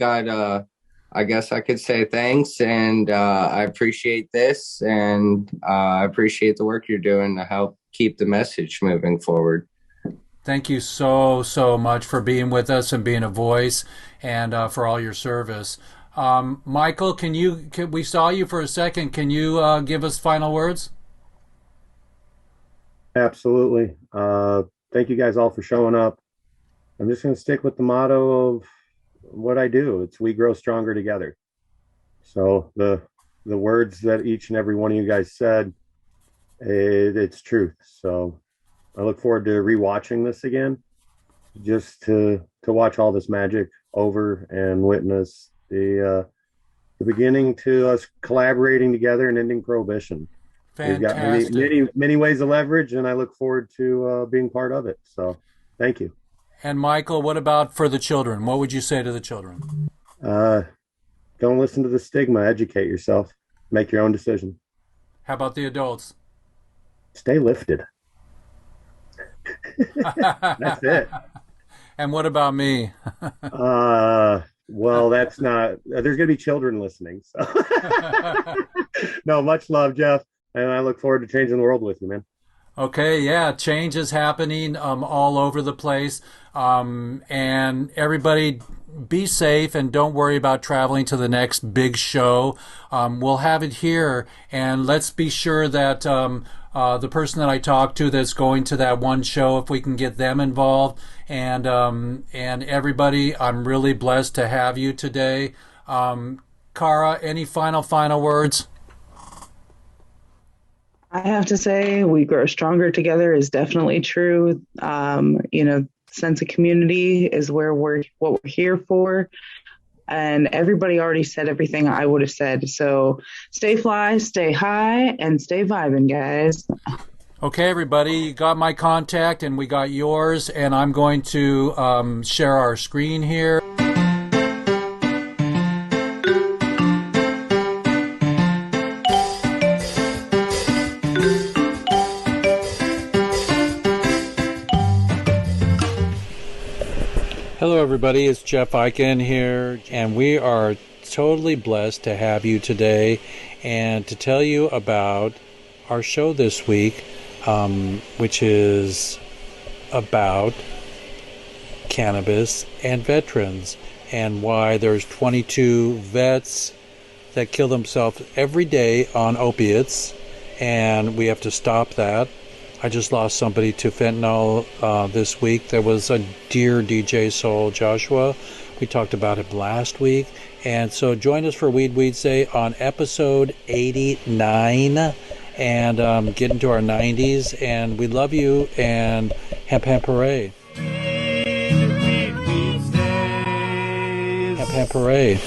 guess I could say thanks, and I appreciate this, and I appreciate the work you're doing to help keep the message moving forward. Thank you so much for being with us and being a voice, and for all your service. Michael, we saw you for a second. Can you give us final words? Absolutely. Thank you guys all for showing up. I'm just going to stick with the motto of what I do. It's we grow stronger together. So the words that each and every one of you guys said, it's truth. So I look forward to rewatching this again, just to watch all this magic over and witness the beginning to us collaborating together and ending prohibition. Fantastic. We've got many ways of leverage, and I look forward to being part of it. So thank you. And Michael, what about for the children? What would you say to the children? Don't listen to the stigma. Educate yourself. Make your own decision. How about the adults? Stay lifted. That's it. And what about me? Well, that's not. There's going to be children listening. So, no, much love, Jeff, and I look forward to changing the world with you, man. Okay, yeah, change is happening all over the place. And everybody be safe and don't worry about traveling to the next big show. We'll have it here. And let's be sure that the person that I talked to that's going to that one show, if we can get them involved. And everybody, I'm really blessed to have you today. Cara, any final words? I have to say, we grow stronger together is definitely true. Sense of community is what we're here for. And everybody already said everything I would have said. So stay fly, stay high, and stay vibing, guys. Okay, everybody, you got my contact and we got yours, and I'm going to share our screen here. Hello, everybody. It's Jeff Eichen here, and we are totally blessed to have you today and to tell you about our show this week, which is about cannabis and veterans, and why there's 22 vets that kill themselves every day on opiates, and we have to stop that. I just lost somebody to fentanyl this week. There was a dear DJ Soul, Joshua. We talked about him last week. And so join us for Weeds Day on episode 89 and get into our 90s. And we love you, and hemp hemp hooray. Hemp hemp hooray.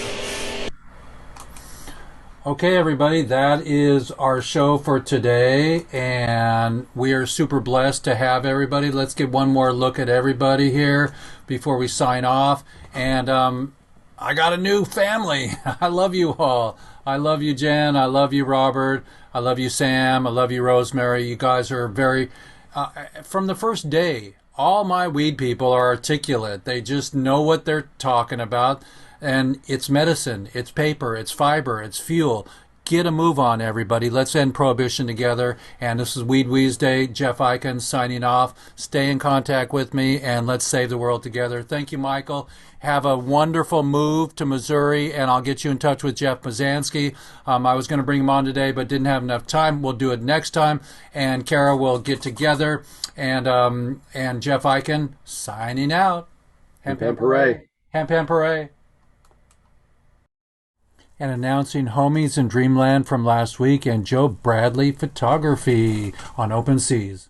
Okay, everybody, that is our show for today, and we are super blessed to have everybody. Let's get one more look at everybody here before we sign off. And I got a new family. I love you all. I love you, Jen. I love you, Robert. I love you, Sam. I love you, Rosemary. You guys are very... from the first day, all my weed people are articulate. They just know what they're talking about. And it's medicine, it's paper, it's fiber, it's fuel. Get a move on, everybody. Let's end prohibition together. And this is Wednesday. Jeff Eichen signing off. Stay in contact with me, and let's save the world together. Thank you, Michael. Have a wonderful move to Missouri, and I'll get you in touch with Jeff Mazansky. I was going to bring him on today, but didn't have enough time. We'll do it next time, and Kara will get together. And Jeff Eichen signing out. Hemp hemp hooray. Hemp hemp hooray. And announcing Homies in Dreamland from last week and Joe Bradley Photography on Open Seas.